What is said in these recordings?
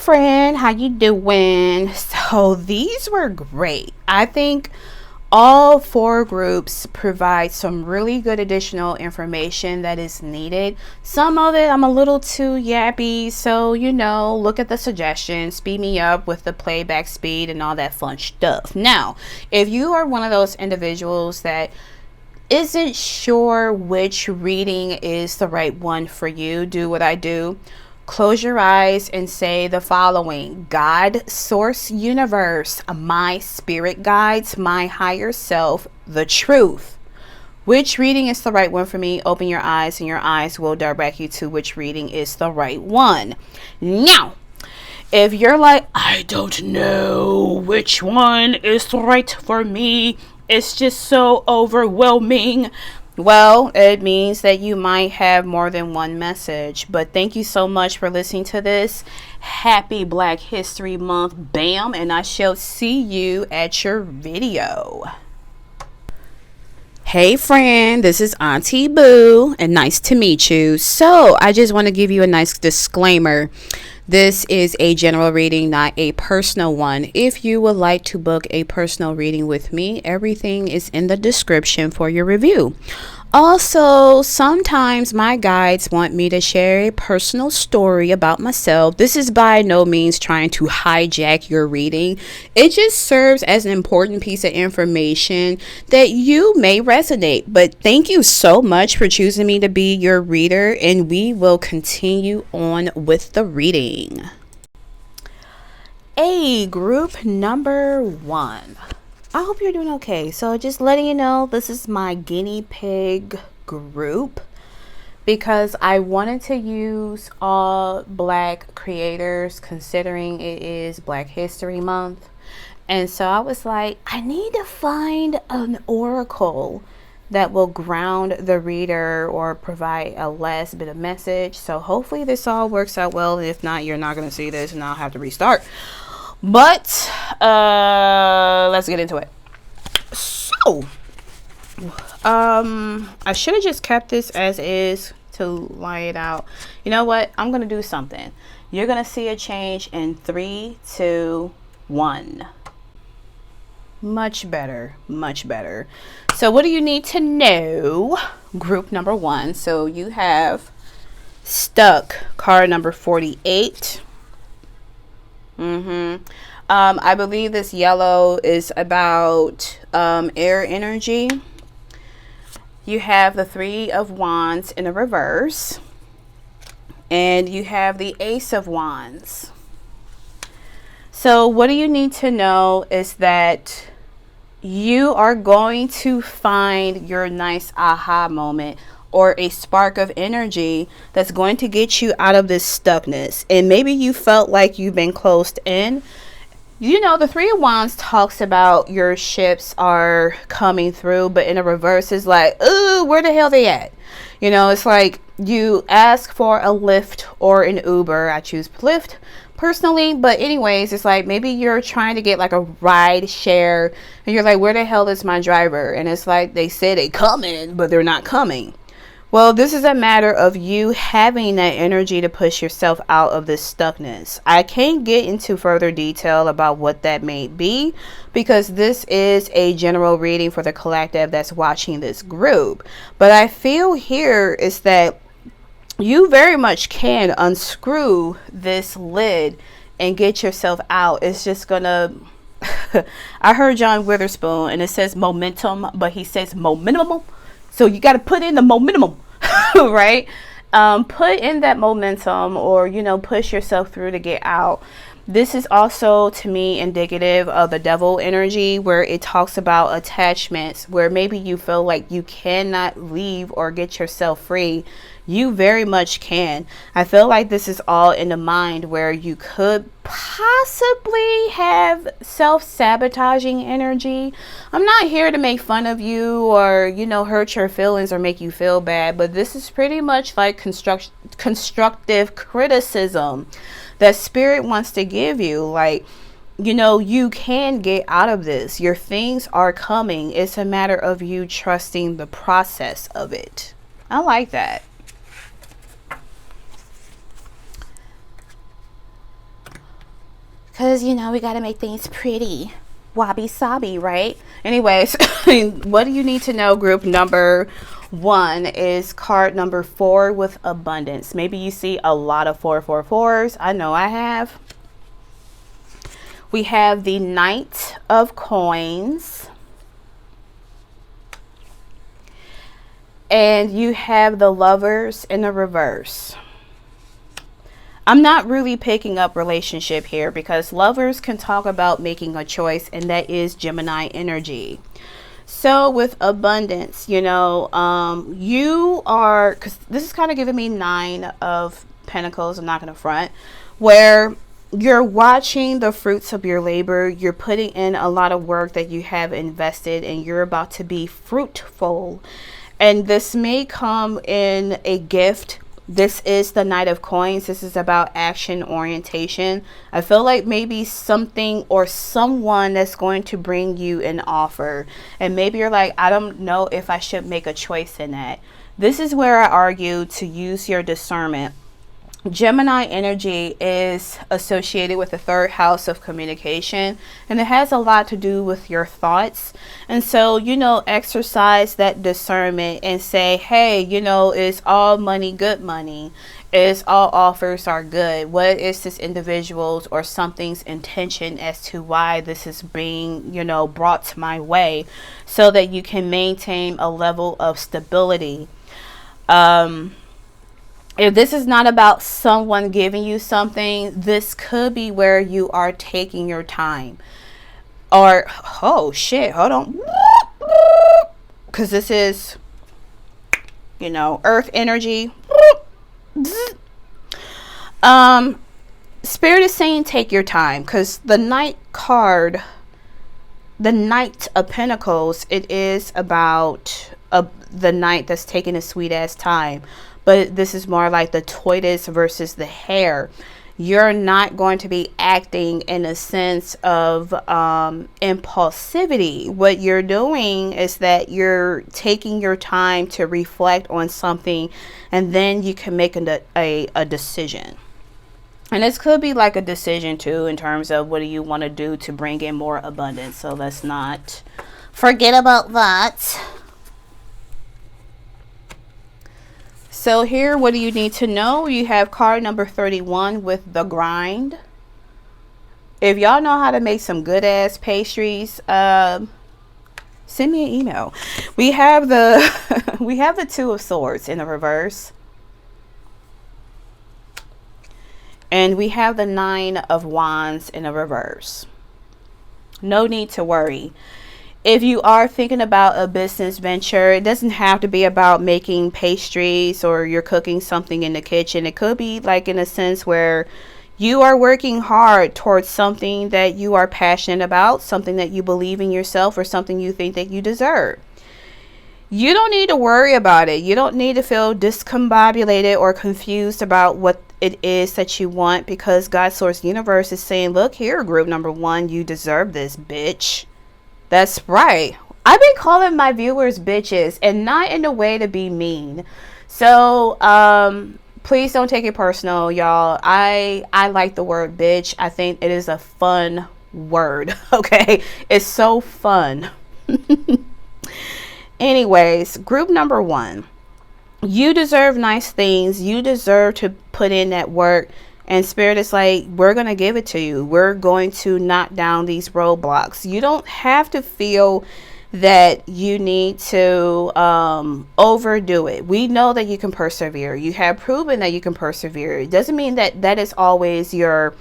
friend, how you doing? So these were great. I think all four groups provide some really good additional information that is needed. Some of it I'm a little too yappy, so look at the suggestions, speed me up with the playback speed and all that fun stuff. Now, if you are one of those individuals that isn't sure which reading is the right one for you, do what I do. Close your eyes and say the following: God, source, universe, my spirit guides, my higher self, the truth. Which reading is the right one for me? Open your eyes and your eyes will direct you to which reading is the right one. Now, if you're like, I don't know which one is right for me, it's just so overwhelming. Well, it means that you might have more than one message. But thank you so much for listening to this. Happy Black History Month. Bam. And I shall see you at your video. Hey friend, this is Auntie Boo and nice to meet you. So I just want to give you a nice disclaimer. This is a general reading, not a personal one. If you would like to book a personal reading with me, everything is in the description for your review. Also, sometimes my guides want me to share a personal story about myself. This is by no means trying to hijack your reading. It just serves as an important piece of information that you may resonate. But thank you so much for choosing me to be your reader, and we will continue on with the reading. Group number 1. I hope you're doing okay. So just letting you know, this is my guinea pig group because I wanted to use all Black creators considering it is Black History Month. And so I was like, I need to find an oracle that will ground the reader or provide a last bit of message. So hopefully this all works out well. If not, you're not going to see this and I'll have to restart. But let's get into it. So I should have just kept this as is to lie it out. You know what? I'm gonna do something. You're gonna see a change in 3, 2, 1. Much better, much better. So what do you need to know? Group number 1. So you have stuck card number 48. I believe this yellow is about air energy. You have the 3 of Wands in a reverse, and you have the Ace of Wands. So what do you need to know is that you are going to find your nice aha moment or a spark of energy that's going to get you out of this stuckness. And maybe you felt like you've been closed in. The 3 of Wands talks about your ships are coming through, but in a reverse is like, ooh, where the hell they at? It's like you ask for a Lyft or an Uber. I choose Lyft personally, but anyways, it's like maybe you're trying to get like a ride share and you're like, where the hell is my driver? And it's like they said they coming, but they're not coming. Well, this is a matter of you having that energy to push yourself out of this stuckness. I can't get into further detail about what that may be because this is a general reading for the collective that's watching this group. But I feel here is that you very much can unscrew this lid and get yourself out. It's just gonna I heard John Witherspoon and it says momentum, but he says momentum. So you got to put in the momentum, right? Put in that momentum or, push yourself through to get out. This is also, to me, indicative of the devil energy where it talks about attachments where maybe you feel like you cannot leave or get yourself free. You very much can. I feel like this is all in the mind where you could possibly have self-sabotaging energy. I'm not here to make fun of you or, hurt your feelings or make you feel bad, but this is pretty much like constructive criticism that spirit wants to give you. Like, you can get out of this. Your things are coming. It's a matter of you trusting the process of it. I like that. because, you know, we got to make things pretty. Wabi sabi, right? Anyways, what do you need to know? Group number 1 is card number 4 with abundance. Maybe you see a lot of 444s. I know I have. We have the Knight of Coins. And you have the Lovers in the reverse. I'm not really picking up relationship here because lovers can talk about making a choice, and that is Gemini energy. So with abundance, you know, you are, because this is kind of giving me 9 of Pentacles, I'm not going to front, where you're watching the fruits of your labor. You're putting in a lot of work that you have invested, and you're about to be fruitful. And this may come in a gift. This is the Knight of Coins. This is about action orientation. I feel like maybe something or someone that's going to bring you an offer. And maybe you're like, I don't know if I should make a choice in that. This is where I argue to use your discernment. Gemini energy is associated with the 3rd house of communication, and it has a lot to do with your thoughts. And so, you know, exercise that discernment and say, hey, you know, is all money good money? Is all offers are good? What is this individual's or something's intention as to why this is being, you know, brought to my way, so that you can maintain a level of stability. If this is not about someone giving you something, this could be where you are taking your time. Or, oh shit, hold on. Because this is, you know, earth energy. Spirit is saying take your time, because the Knight card, the Knight of Pentacles, it is about the Knight that's taking a sweet ass time. But this is more like the tortoise versus the hare. You're not going to be acting in a sense of impulsivity. What you're doing is that you're taking your time to reflect on something, and then you can make a decision. And this could be like a decision too, in terms of what do you want to do to bring in more abundance. So let's not forget about that. So here, what do you need to know? You have card number 31 with the grind. If y'all know how to make some good ass pastries, send me an email. We have the we have the 2 of Swords in the reverse. And we have the 9 of Wands in the reverse. No need to worry. If you are thinking about a business venture, it doesn't have to be about making pastries or you're cooking something in the kitchen. It could be like in a sense where you are working hard towards something that you are passionate about, something that you believe in yourself, or something you think that you deserve. You don't need to worry about it. You don't need to feel discombobulated or confused about what it is that you want, because God Source Universe is saying, look here, group number 1, you deserve this, bitch. That's right. I've been calling my viewers bitches, and not in a way to be mean. So, please don't take it personal, y'all. I like the word bitch. I think it is a fun word. Okay. It's so fun. Anyways, group number 1. You deserve nice things. You deserve to put in that work. And Spirit is like, we're going to give it to you. We're going to knock down these roadblocks. You don't have to feel that you need to overdo it. We know that you can persevere. You have proven that you can persevere. It doesn't mean that that is always your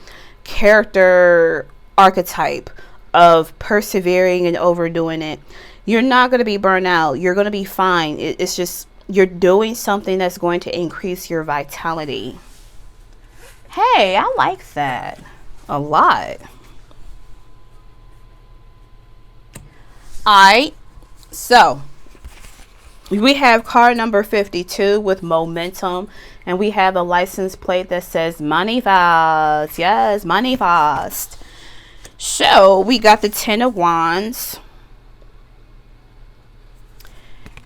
character archetype of persevering and overdoing it. You're not going to be burnt out. You're going to be fine. It's just you're doing something that's going to increase your vitality. Hey, I like that a lot. Alright, so we have card number 52 with momentum, and we have a license plate that says manifest. Yes, manifest. So we got the 10 of Wands,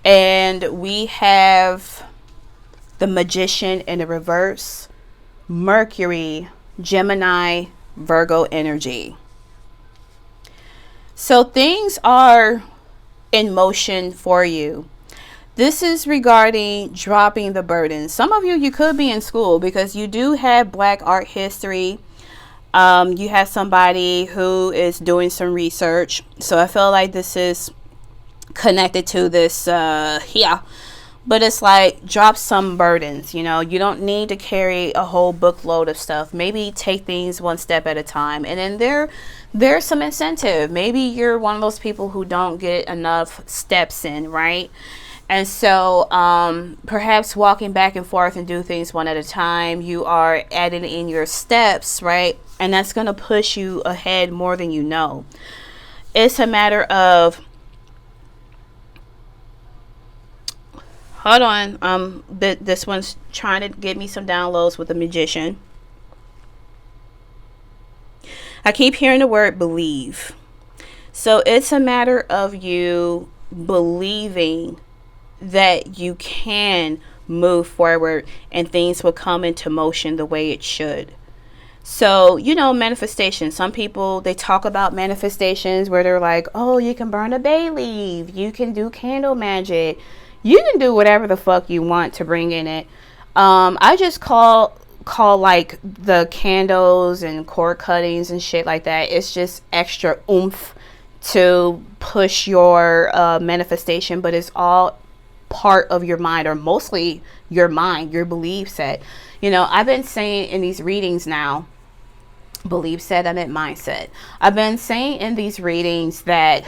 and we have the Magician in the reverse, Mercury, Gemini, Virgo energy. So things are in motion for you. This is regarding dropping the burden. Some of you could be in school because you do have Black art history. You have somebody who is doing some research. So I feel like this is connected to this here. But it's like, drop some burdens. You know, you don't need to carry a whole bookload of stuff. Maybe take things one step at a time. And then there's some incentive. Maybe you're one of those people who don't get enough steps in, right? And so perhaps walking back and forth and do things one at a time, you are adding in your steps, right? And that's going to push you ahead more than you know. It's a matter of, hold on, this one's trying to give me some downloads with the Magician. I keep hearing the word believe. So it's a matter of you believing that you can move forward and things will come into motion the way it should. So, you know, manifestation. Some people, they talk about manifestations where they're like, oh, you can burn a bay leaf. You can do candle magic. You can do whatever the fuck you want to bring in it. I just call like the candles and cord cuttings and shit like that. It's just extra oomph to push your manifestation, but it's all part of your mind, or mostly your mind, your belief set. You know, I've been saying in these readings now, belief set, I meant mindset. I've been saying in these readings that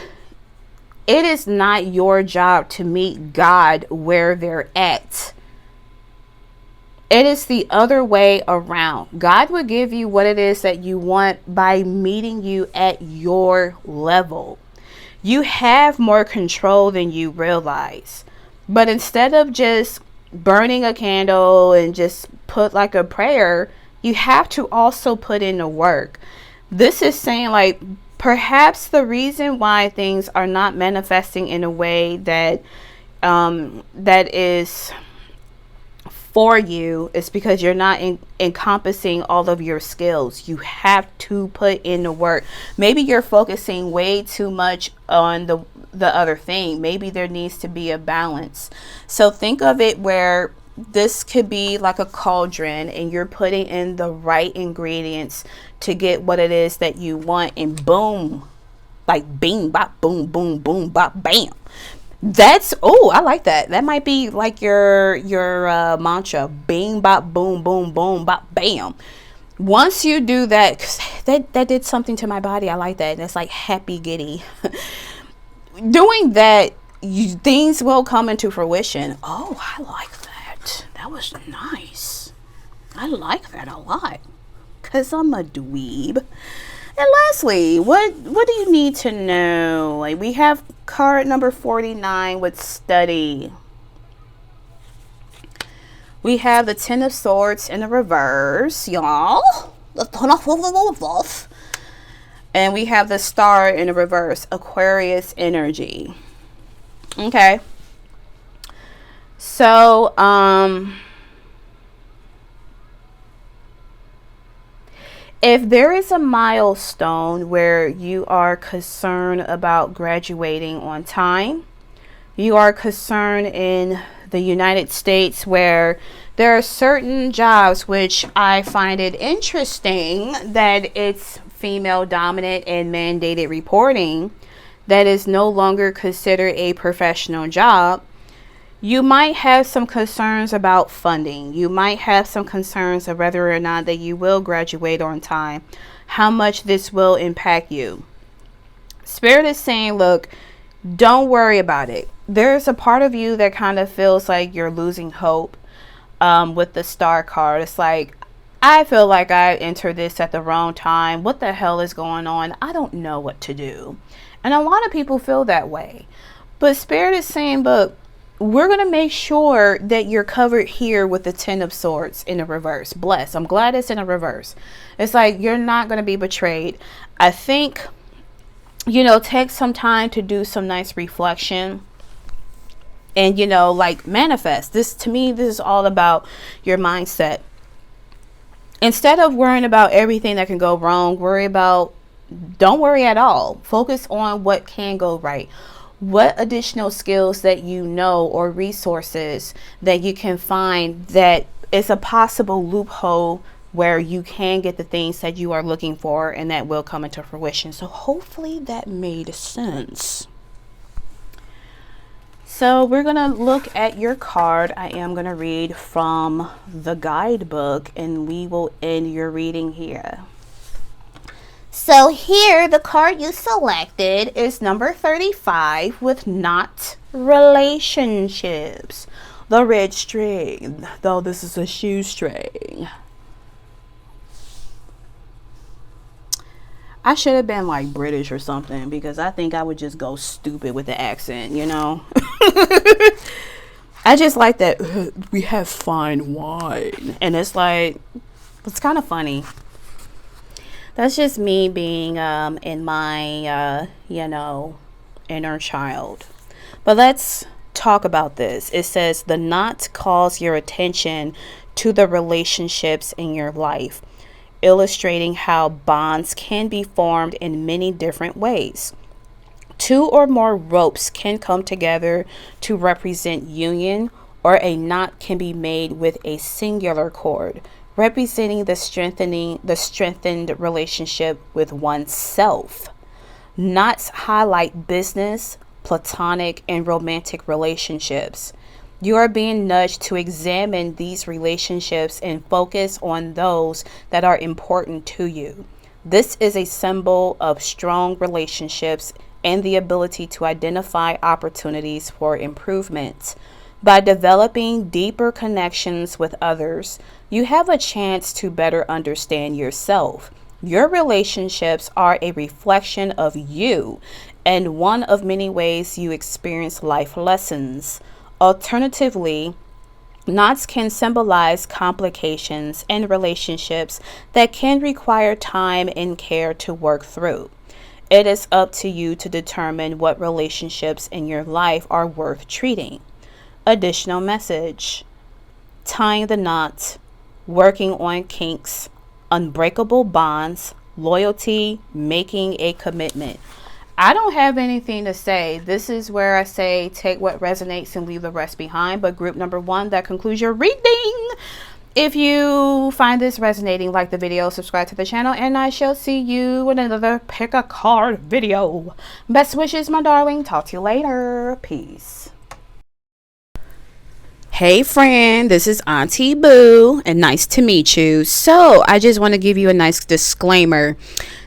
it is not your job to meet God where they're at. It is the other way around. God will give you what it is that you want by meeting you at your level. You have more control than you realize. But instead of just burning a candle and just put like a prayer, you have to also put in the work. This is saying, like, perhaps the reason why things are not manifesting in a way that that is for you is because you're not encompassing all of your skills. You have to put in the work. Maybe you're focusing way too much on the other thing. Maybe there needs to be a balance. So think of it where this could be like a cauldron and you're putting in the right ingredients to get what it is that you want, and boom, like bing bop boom boom boom bop bam. That's, oh, I like that. That might be like your mantra, bing bop boom boom boom bop bam. Once you do that, 'cause that did something to my body. I like that. And it's like happy giddy. Doing that, things will come into fruition. Oh, I like that. That was nice. I like that a lot. 'Cause I'm a dweeb. And lastly, what do you need to know? Like, we have card number 49 with study. We have the Ten of Swords in the reverse, y'all. And we have the Star in the reverse, Aquarius energy. Okay. So, if there is a milestone where you are concerned about graduating on time, you are concerned in the United States where there are certain jobs, which I find it interesting that it's female dominant and mandated reporting, that is no longer considered a professional job. You might have some concerns about funding. You might have some concerns of whether or not that you will graduate on time, how much this will impact you. Spirit is saying, look, don't worry about it. There's a part of you that kind of feels like you're losing hope with the Star card. It's like, I feel like I entered this at the wrong time. What the hell is going on? I don't know what to do. And a lot of people feel that way. But Spirit is saying, look, we're going to make sure that you're covered here with the Ten of Swords in the reverse. Bless. I'm glad it's in a reverse. It's like you're not going to be betrayed. I think, you know, take some time to do some nice reflection. And, you know, like manifest. This, to me, this is all about your mindset. Instead of worrying about everything that can go wrong, don't worry at all. Focus on what can go right. What additional skills that you know or resources that you can find that is a possible loophole where you can get the things that you are looking for and that will come into fruition. So hopefully that made sense. So we're going to look at your card. I am going to read from the guidebook and we will end your reading here. So here, the card you selected is number 35 with not relationships. The red string, though this is a shoestring. I should have been like British or something because I think I would just go stupid with the accent, you know? I just like that we have fine wine. And it's like, it's kind of funny. That's just me being in my, inner child. But let's talk about this. It says the knot calls your attention to the relationships in your life, illustrating how bonds can be formed in many different ways. Two or more ropes can come together to represent union, or a knot can be made with a singular cord, representing the strengthened relationship with oneself. Knots highlight business, platonic, and romantic relationships. You are being nudged to examine these relationships and focus on those that are important to you. This is a symbol of strong relationships and the ability to identify opportunities for improvement. By developing deeper connections with others, you have a chance to better understand yourself. Your relationships are a reflection of you and one of many ways you experience life lessons. Alternatively, knots can symbolize complications in relationships that can require time and care to work through. It is up to you to determine what relationships in your life are worth treating. Additional message: tying the knot, working on kinks, unbreakable bonds, loyalty, making a commitment. I don't have anything to say. This is where I say take what resonates and leave the rest behind. But group number 1, that concludes your reading. If you find this resonating, like the video, subscribe to the channel, and I shall see you in another pick a card video. Best wishes, my darling. Talk to you later. Peace. Hey friend, this is Auntie Boo, and nice to meet you. So I just want to give you a nice disclaimer.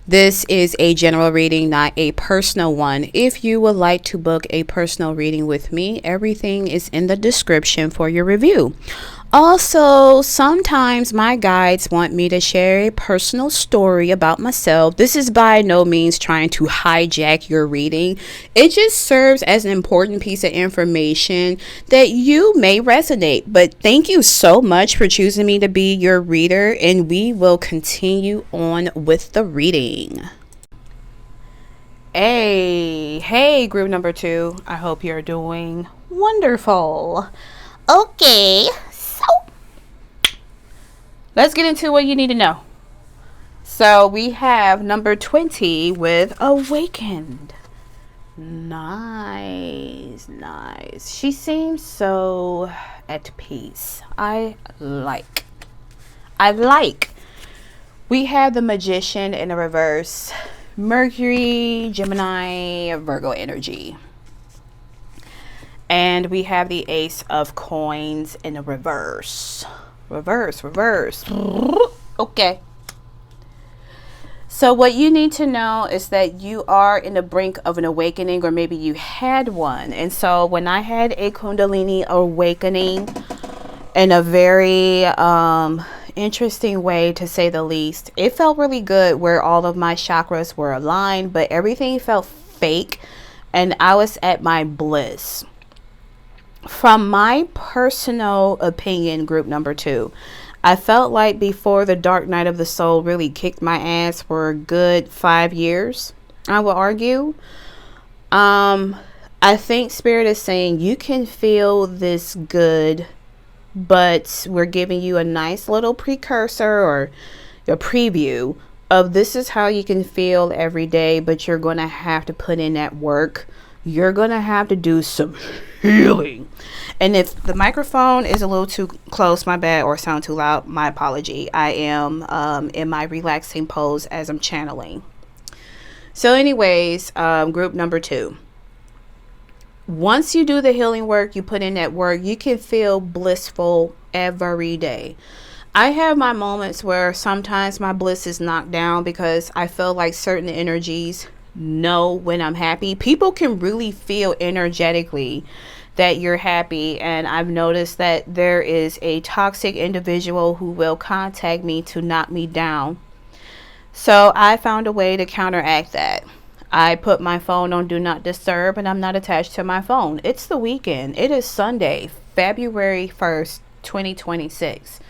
This is a general reading, not a personal one. If you would like to book a personal reading with me, everything is in the description for your review. Also, sometimes my guides want me to share a personal story about myself. This is by no means trying to hijack your reading. It just serves as an important piece of information that you may resonate. But thank you so much for choosing me to be your reader, and we will continue on with the reading. Hey, group number 2. I hope you're doing wonderful. Okay. Let's get into what you need to know. So we have number 20 with awakened. Nice. She seems so at peace. I like. We have the magician in the reverse. Mercury, Gemini, Virgo energy. And we have the ace of coins in the reverse. Reverse. Okay. So what you need to know is that you are in the brink of an awakening, or maybe you had one. And so when I had a Kundalini awakening in a very interesting way, to say the least, it felt really good where all of my chakras were aligned, but everything felt fake and I was at my bliss. From my personal opinion, group number 2, I felt like before the dark night of the soul really kicked my ass for a good 5 years, I will argue. I think Spirit is saying you can feel this good but we're giving you a nice little precursor or a preview of this is how you can feel every day, but you're going to have to put in that work. You're going to have to do some healing. And if the microphone is a little too close, my bad, or sound too loud, my apology. I am in my relaxing pose as I'm channeling. So anyways, group number 2. Once you do the healing work, you put in that work, you can feel blissful every day. I have my moments where sometimes my bliss is knocked down because I feel like certain energies know when I'm happy. People can really feel energetically that you're happy, and I've noticed that there is a toxic individual who will contact me to knock me down. So I found a way to counteract that. I put my phone on do not disturb, and I'm not attached to my phone. It's the weekend. It is Sunday, February 1st, 2026.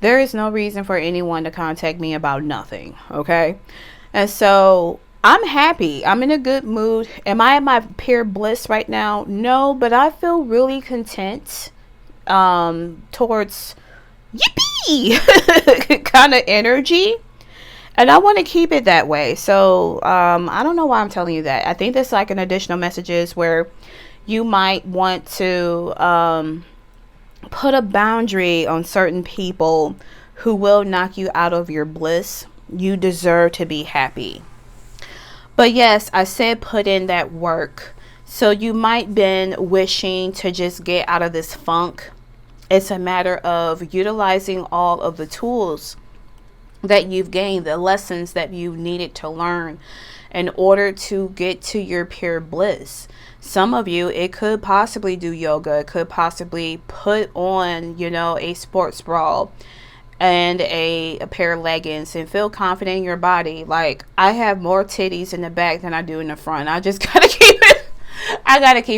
There is no reason for anyone to contact me about nothing, okay? And so I'm happy. I'm in a good mood. Am I at my pure bliss right now? No, but I feel really content towards yippee kind of energy. And I want to keep it that way. So I don't know why I'm telling you that. I think that's like an additional messages where you might want to put a boundary on certain people who will knock you out of your bliss. You deserve to be happy. But yes, I said put in that work. So you might been wishing to just get out of this funk. It's a matter of utilizing all of the tools that you've gained, the lessons that you needed to learn in order to get to your pure bliss. Some of you, it could possibly do yoga. It could possibly put on, a sports bra and a pair of leggings and feel confident in your body. Like, I have more titties in the back than I do in the front. I just gotta keep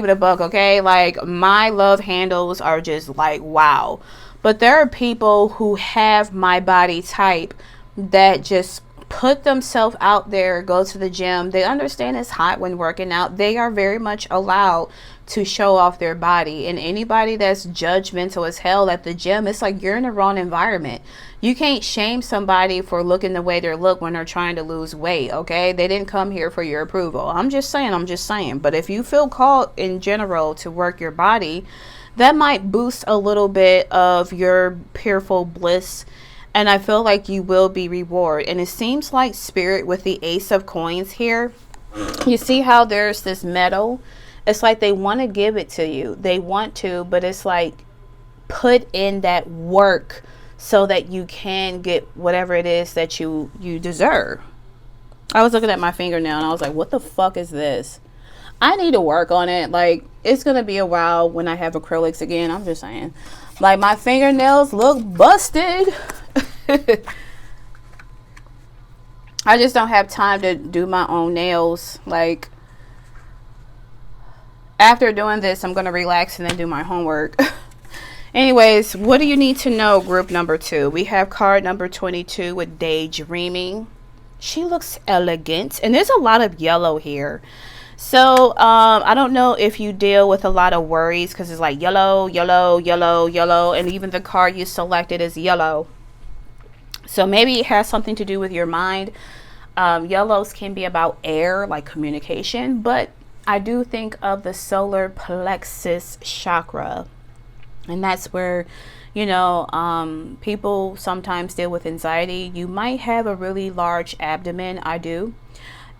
it a buck, okay? Like, my love handles are just like, wow. But there are people who have my body type that just put themselves out there, go to the gym. They understand it's hot when working out. They are very much allowed to show off their body. And anybody that's judgmental as hell at the gym, it's like you're in the wrong environment. You can't shame somebody for looking the way they look when they're trying to lose weight, okay? They didn't come here for your approval. I'm just saying. But if you feel called in general to work your body, that might boost a little bit of your pureful bliss. And I feel like you will be rewarded. And it seems like Spirit with the Ace of Coins here. You see how there's this medal? It's like they want to give it to you. They want to, but it's like put in that work so that you can get whatever it is that you deserve. I was looking at my fingernail and I was like, what the fuck is this? I need to work on it. Like, it's going to be a while when I have acrylics again. I'm just saying. Like, my fingernails look busted. I just don't have time to do my own nails. Like, after doing this, I'm going to relax and then do my homework. Anyways, what do you need to know, group number 2? We have card number 22 with Daydreaming. She looks elegant. And there's a lot of yellow here. So, I don't know if you deal with a lot of worries because it's like yellow, yellow, yellow, yellow. And even the card you selected is yellow. So maybe it has something to do with your mind. Yellows can be about air, like communication. But I do think of the solar plexus chakra. And that's where, people sometimes deal with anxiety. You might have a really large abdomen. I do.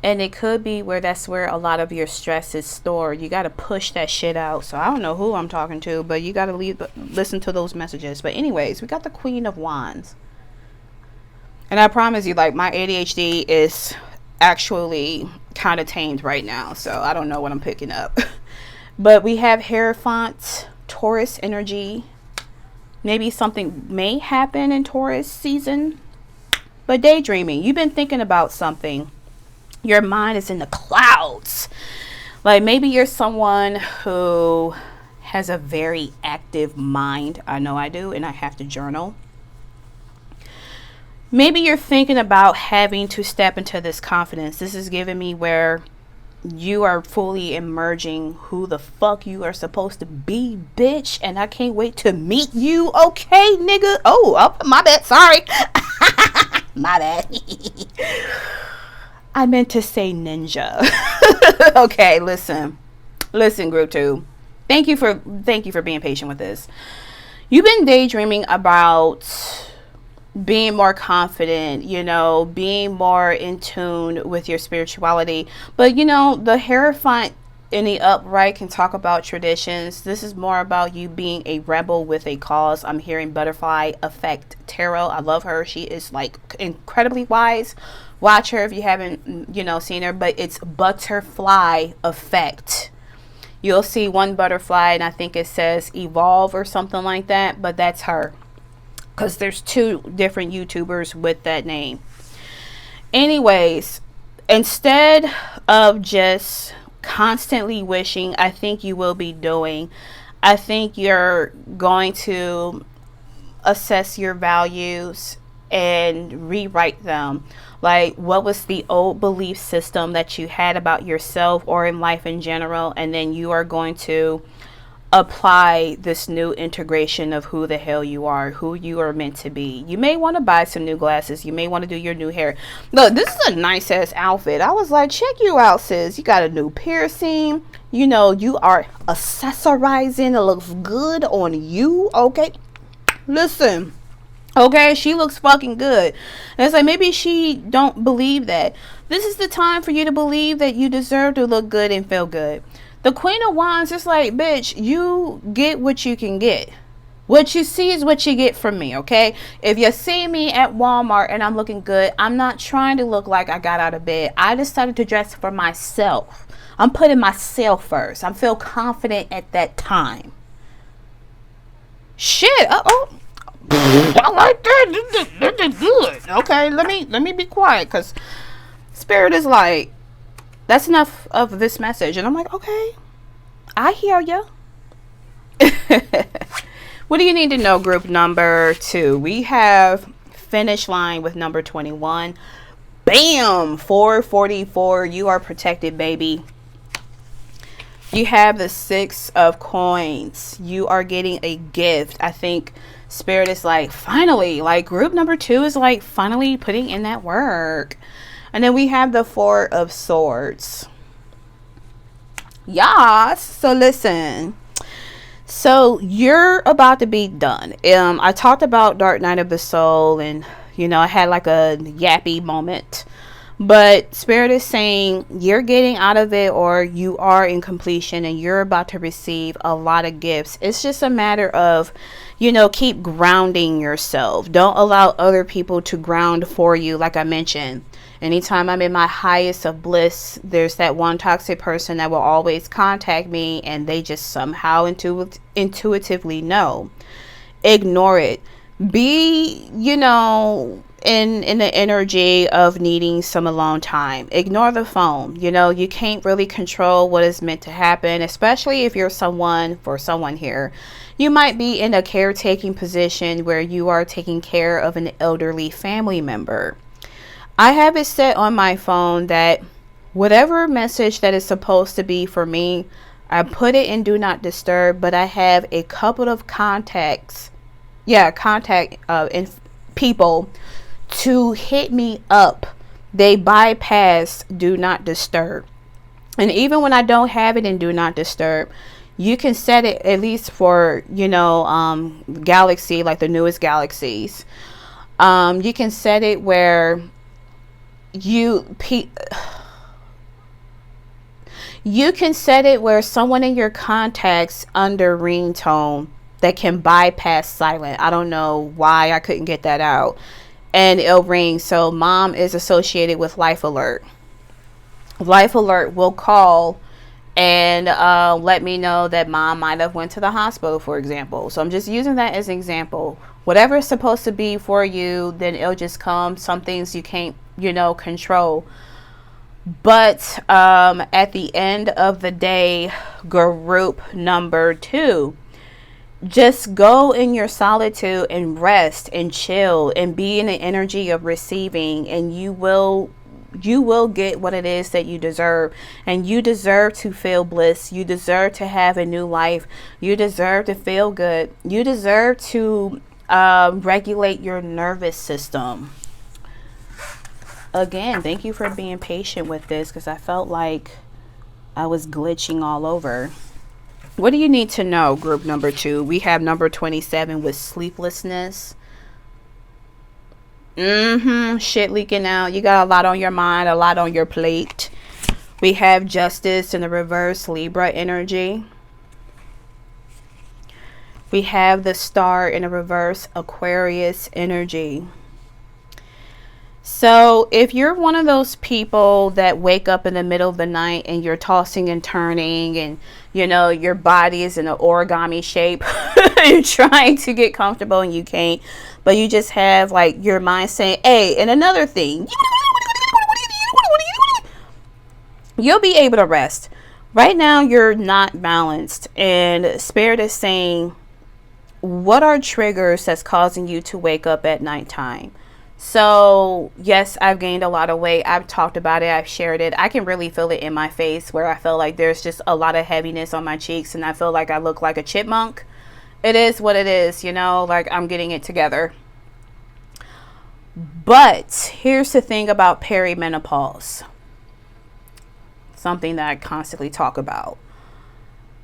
And it could be that's where a lot of your stress is stored. You got to push that shit out. So I don't know who I'm talking to, but you got to listen to those messages. But anyways, we got the Queen of Wands. And I promise you, like, my ADHD is actually kind of tamed right now. So I don't know what I'm picking up. But we have Hierophant, Taurus energy. Maybe something may happen in Taurus season. But daydreaming. You've been thinking about something. Your mind is in the clouds. Like, maybe you're someone who has a very active mind. I know I do, and I have to journal. Maybe you're thinking about having to step into this confidence. This is giving me where you are fully emerging who the fuck you are supposed to be, bitch. And I can't wait to meet you. Okay, nigga. Oh, my bad. Sorry. My bad. I meant to say ninja. Okay, listen, group 2. Thank you for being patient with this. You've been daydreaming about being more confident, being more in tune with your spirituality. But the Hierophant in the upright can talk about traditions. This is more about you being a rebel with a cause. I'm hearing Butterfly Effect Tarot. I love her. She is like incredibly wise. Watch her if you haven't, seen her. But it's Butterfly Effect. You'll see one butterfly, and I think it says evolve or something like that. But that's her, because there's 2 different YouTubers with that name. Anyways, instead of just constantly wishing, I think you will be doing. I think you're going to assess your values and rewrite them. Like, what was the old belief system that you had about yourself or in life in general? And then you are going to apply this new integration of who the hell you are, who you are meant to be. You may want to buy some new glasses. You may want to do your new hair. Look, this is a nice ass outfit. I was like, check you out, sis. You got a new piercing. You are accessorizing. It looks good on you. Okay. Listen. Okay, she looks fucking good. And it's like, maybe she don't believe that. This is the time for you to believe that you deserve to look good and feel good. The Queen of Wands is like, bitch, you get what you can get. What you see is what you get from me, okay? If you see me at Walmart and I'm looking good, I'm not trying to look like I got out of bed. I decided to dress for myself. I'm putting myself first. I feel confident at that time. Shit. Uh-oh. I like that. This is good. Okay, let me be quiet, because Spirit is like, that's enough of this message. And I'm like, okay, I hear you. What do you need to know, group number 2? We have finish line with number 21. Bam! 444. You are protected, baby. You have the 6 of coins. You are getting a gift. I think Spirit is like, finally, like group number 2 is like finally putting in that work. And then we have the 4 of swords. Yes. So listen. So you're about to be done. I talked about Dark Night of the Soul, and I had like a yappy moment. But Spirit is saying you're getting out of it, or you are in completion, and you're about to receive a lot of gifts. It's just a matter of, keep grounding yourself. Don't allow other people to ground for you. Like I mentioned, anytime I'm in my highest of bliss, there's that one toxic person that will always contact me, and they just somehow intuitively know. Ignore it. Be, in the energy of needing some alone time. Ignore the phone. You can't really control what is meant to happen, especially if you're someone here. You might be in a caretaking position where you are taking care of an elderly family member. I have it set on my phone that whatever message that is supposed to be for me, I put it in do not disturb, but I have a couple of contact people to hit me up. They bypass do not disturb. And even when I don't have it in do not disturb, you can set it at least for, Galaxy, like the newest galaxies. You can set it where you can set it where someone in your contacts under ringtone that can bypass silent. I don't know why I couldn't get that out. And it'll ring. So mom is associated with Life Alert. Life Alert will call and let me know that mom might have went to the hospital, for example. So I'm just using that as an example. Whatever is supposed to be for you, then it'll just come. Some things you can't, control. But at the end of the day, group number 2, just go in your solitude and rest and chill and be in the energy of receiving, and you will you will get what it is that you deserve. And you deserve to feel bliss. You deserve to have a new life. You deserve to feel good. You deserve to regulate your nervous system. Again, thank you for being patient with this, because I felt like I was glitching all over. What do you need to know, group number 2? We have number 27 with sleeplessness. Shit leaking out. You got a lot on your mind, a lot on your plate. We have justice in the reverse, Libra energy. We have the star in the reverse, Aquarius energy. So if you're one of those people that wake up in the middle of the night and you're tossing and turning, and you know your body is in an origami shape, you're trying to get comfortable and you can't, but you just have like your mind saying, hey, and another thing, you'll be able to rest. Right now you're not balanced, and Spirit is saying, what are triggers that's causing you to wake up at nighttime? So yes, I've gained a lot of weight. I've talked about it. I've shared it. I can really feel it in my face, where I feel like there's just a lot of heaviness on my cheeks, and I feel like I look like a chipmunk. It is what it is, you know, like I'm getting it together. But here's the thing about perimenopause. Something that I constantly talk about.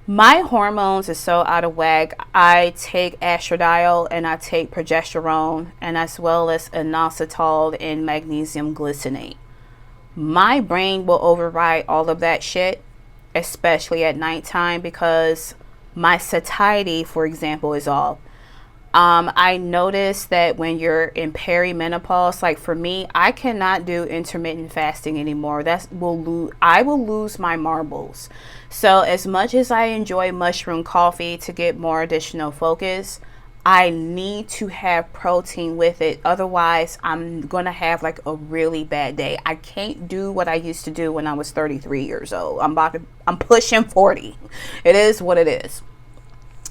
My hormones are so out of whack. I take estradiol and I take progesterone, and as well as inositol and magnesium glycinate. My brain will override all of that shit, especially at nighttime, because my satiety, for example, is off. I noticed that when you're in perimenopause, like for me, I cannot do intermittent fasting anymore. I will lose my marbles. So as much as I enjoy mushroom coffee to get more additional focus, I need to have protein with it. Otherwise, I'm going to have like a really bad day. I can't do what I used to do when I was 33 years old. I'm pushing 40. It is what it is.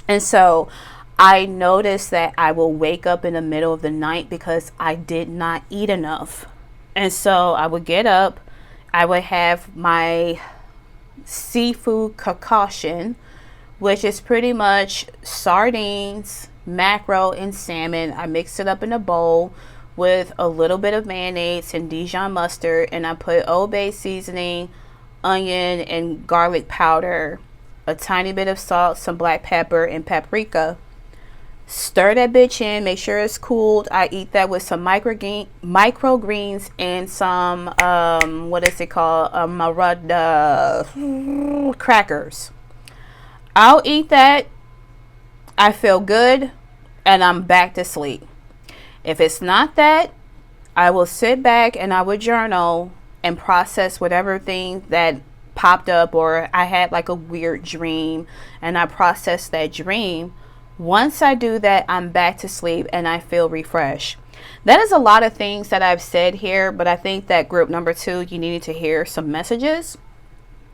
And so I noticed that I will wake up in the middle of the night because I did not eat enough. And so I would get up, I would have my seafood concoction, which is pretty much sardines, mackerel, and salmon. I mix it up in a bowl with a little bit of mayonnaise and Dijon mustard, and I put Old Bay seasoning, onion, and garlic powder, a tiny bit of salt, some black pepper, and paprika. Stir that bitch in, make sure it's cooled. I eat that with some microgreens and some what is it called, marada crackers. I'll eat that, I feel good, and I'm back to sleep. If it's not that, I will sit back and I will journal and process whatever thing that popped up, or I had like a weird dream and I processed that dream. Once I do that, I'm back to sleep and I feel refreshed. That is a lot of things that I've said here, but I think that group number 2, you needed to hear some messages.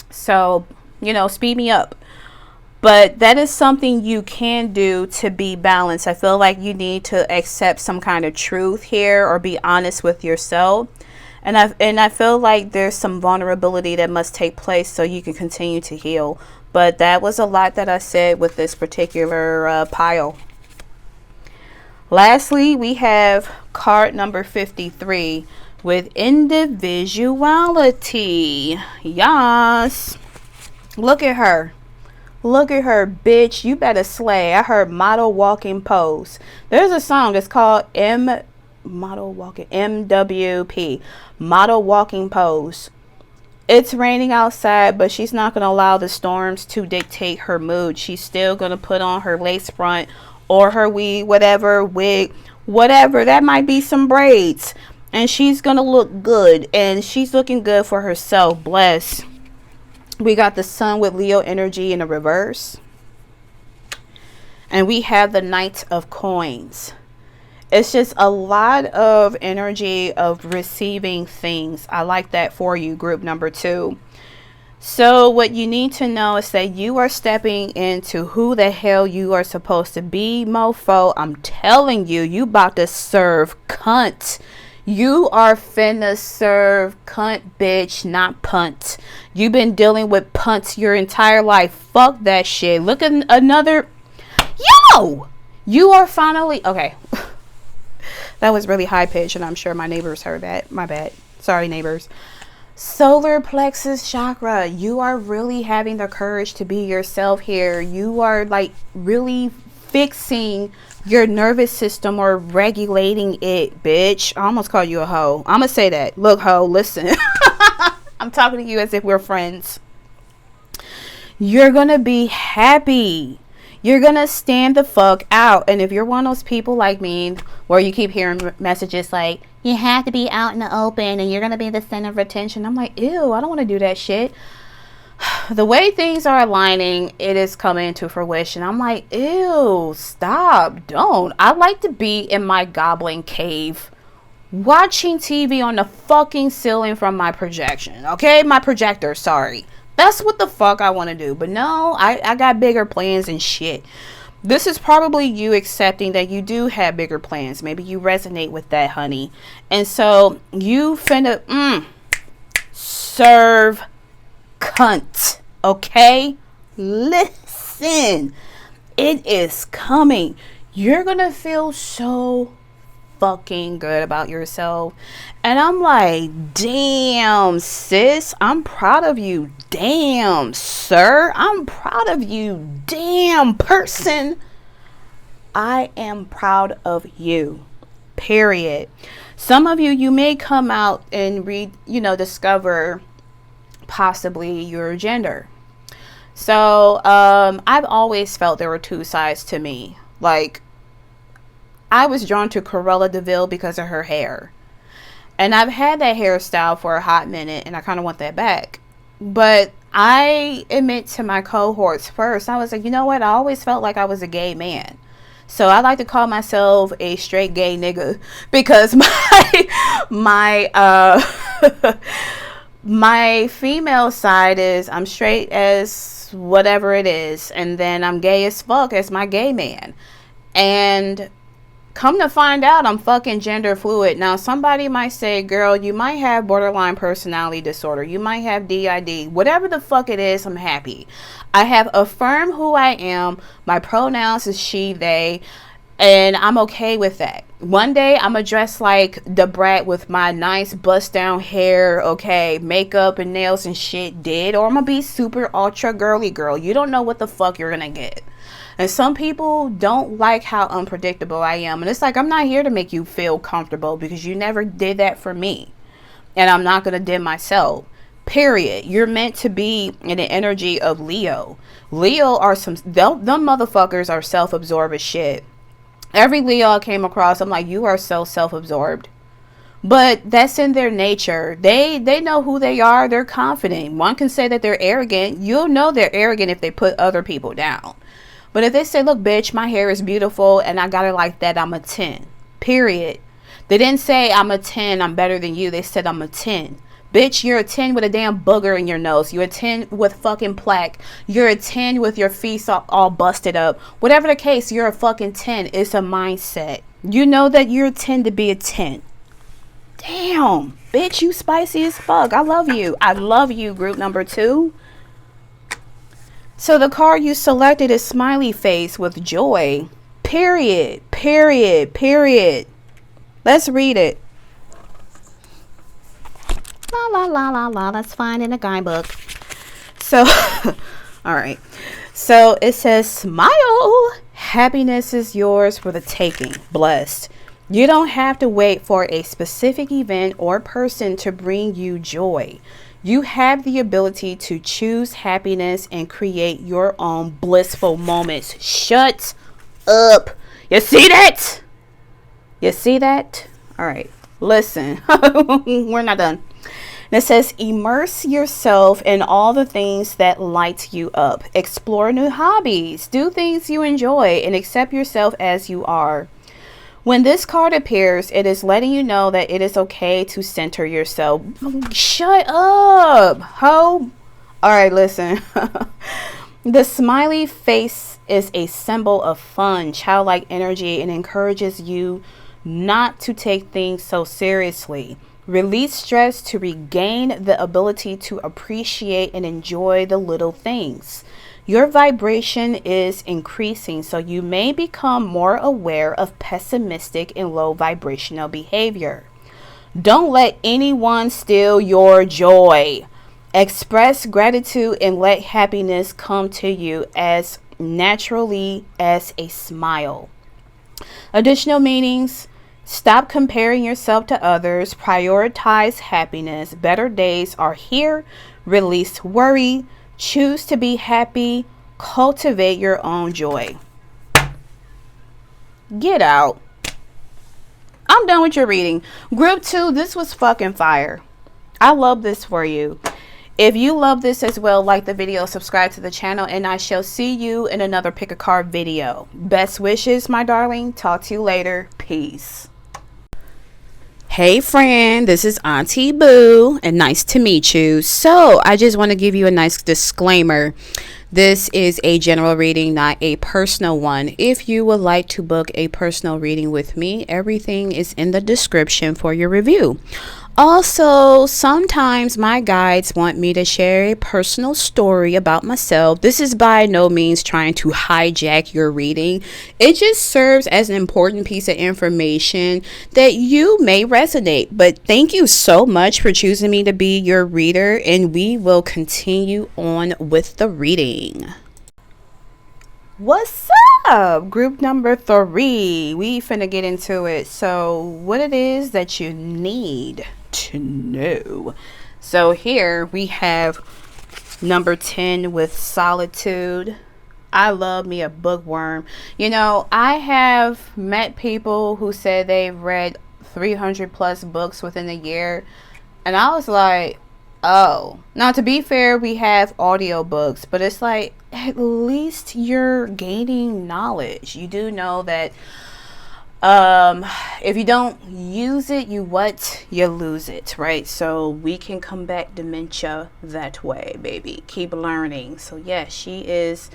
So, you know, speed me up. But that is something you can do to be balanced. I feel like you need to accept some kind of truth here, or be honest with yourself. And I feel like there's some vulnerability that must take place so you can continue to heal. But that was a lot that I said with this particular pile. Lastly, we have card number 53 with individuality. Yes. Look at her. Look at her, bitch. You better slay. I heard model walking pose. There's a song that's called MWP. Model walking pose. It's raining outside, but she's not going to allow the storms to dictate her mood. She's still going to put on her lace front or her wig, whatever. That might be some braids. And she's going to look good. And she's looking good for herself. Bless. We got the sun with Leo energy in the reverse. And we have the Knight of Coins. It's just a lot of energy of receiving things. I like that for you, group number 2. So what you need to know is that you are stepping into who the hell you are supposed to be, mofo. I'm telling you, you about to serve cunt. You are finna serve cunt, bitch, not punt. You've been dealing with punts your entire life. Fuck that shit. Look at another. Yo! You are finally. Okay. That was really high pitched, and I'm sure my neighbors heard that. My bad. Sorry, neighbors. Solar plexus chakra. You are really having the courage to be yourself here. You are like really fixing your nervous system or regulating it, bitch. I almost called you a hoe. I'm gonna say that. Look, hoe, listen. I'm talking to you as if we're friends. You're gonna be happy. You're gonna stand the fuck out. And if you're one of those people like me where you keep hearing messages like, you have to be out in the open and you're gonna be the center of attention, I'm like, ew, I don't want to do that shit. The way things are aligning, it is coming to fruition. I'm like, ew, stop, don't. I like to be in my goblin cave watching TV on the fucking ceiling from my projection. Okay, my projector, sorry. That's what the fuck I want to do. But no, I got bigger plans and shit. This is probably you accepting that you do have bigger plans. Maybe you resonate with that, honey. And so you finna serve cunt. Okay? Listen. It is coming. You're gonna feel so fucking good about yourself. And I'm like, damn, sis, I'm proud of you. Damn, sir, I'm proud of you. Damn, person, I am proud of you. Period. Some of you may come out and discover possibly your gender. So I've always felt there were two sides to me. Like, I was drawn to Cruella DeVille because of her hair. And I've had that hairstyle for a hot minute, and I kind of want that back. But I admit to my cohorts first, I was like, you know what? I always felt like I was a gay man. So I like to call myself a straight gay nigga because my female side is I'm straight as whatever it is, and then I'm gay as fuck as my gay man. And come to find out, I'm fucking gender fluid. Now, somebody might say, girl, you might have borderline personality disorder. You might have DID. Whatever the fuck it is, I'm happy. I have affirmed who I am. My pronouns is she, they, and I'm okay with that. One day, I'm gonna dress like the brat with my nice bust down hair, okay, makeup and nails and shit did. Or I'm gonna be super ultra girly girl. You don't know what the fuck you're gonna get. And some people don't like how unpredictable I am. And it's like, I'm not here to make you feel comfortable because you never did that for me. And I'm not going to dim myself. Period. You're meant to be in the energy of Leo. Leo are them motherfuckers are self-absorbed as shit. Every Leo I came across, I'm like, you are so self-absorbed. But that's in their nature. They know who they are. They're confident. One can say that they're arrogant. You'll know they're arrogant if they put other people down. But if they say, look, bitch, my hair is beautiful and I got it like that, I'm a 10. Period. They didn't say I'm a 10, I'm better than you. They said I'm a 10. Bitch, you're a 10 with a damn booger in your nose. You're a 10 with fucking plaque. You're a 10 with your feet all busted up. Whatever the case, you're a fucking 10. It's a mindset. You know that you're a 10 to be a 10. Damn. Bitch, you spicy as fuck. I love you. I love you, group number 2. So the card you selected is smiley face with joy. Period. Period. Period. Let's read it. La la la la la. That's fine in a guidebook. So, all right. So it says, smile. Happiness is yours for the taking. Blessed. You don't have to wait for a specific event or person to bring you joy. You have the ability to choose happiness and create your own blissful moments. Shut up. You see that? You see that? All right. Listen. We're not done. And it says, immerse yourself in all the things that light you up. Explore new hobbies. Do things you enjoy and accept yourself as you are. When this card appears, it is letting you know that it is okay to center yourself. Shut up, ho. All right, listen. The smiley face is a symbol of fun, childlike energy, and encourages you not to take things so seriously. Release stress to regain the ability to appreciate and enjoy the little things. Your vibration is increasing, so you may become more aware of pessimistic and low vibrational behavior. Don't let anyone steal your joy. Express gratitude and let happiness come to you as naturally as a smile. Additional meanings: stop comparing yourself to others, prioritize happiness, better days are here, release worry, choose to be happy, cultivate your own joy. Get out. I'm done with your reading. Group 2, this was fucking fire. I love this for you. If you love this as well, like the video, subscribe to the channel, and I shall see you in another pick a card video. Best wishes, my darling. Talk to you later. Peace. Hey friend, this is Auntie Boo, and nice to meet you. So I just want to give you a nice disclaimer. This is a general reading, not a personal one. If you would like to book a personal reading with me, everything is in the description for your review. Also, sometimes my guides want me to share a personal story about myself. This is by no means trying to hijack your reading. It just serves as an important piece of information that you may resonate. But thank you so much for choosing me to be your reader, and we will continue on with the reading. What's up, group number 3? We finna get into it. So what it is that you need to know. So here we have number 10 with solitude. I love me a bookworm. You know, I have met people who said they've read 300 plus books within a year, and I was like, oh. Now, to be fair, we have audiobooks, but it's like, at least you're gaining knowledge. You do know that if you don't use it, you lose it, right? So we can combat dementia that way, baby. Keep learning. So yes, she is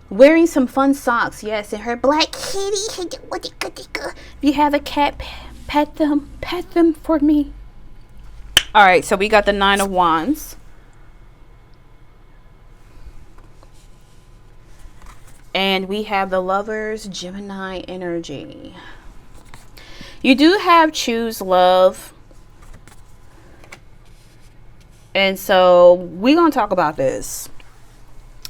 wearing some fun socks, yes, and her black kitty. If you have a cat, pet them for me. All right, so we got the 9 of Wands. And we have the Lovers, Gemini energy. You do have choose love. And so we're going to talk about this.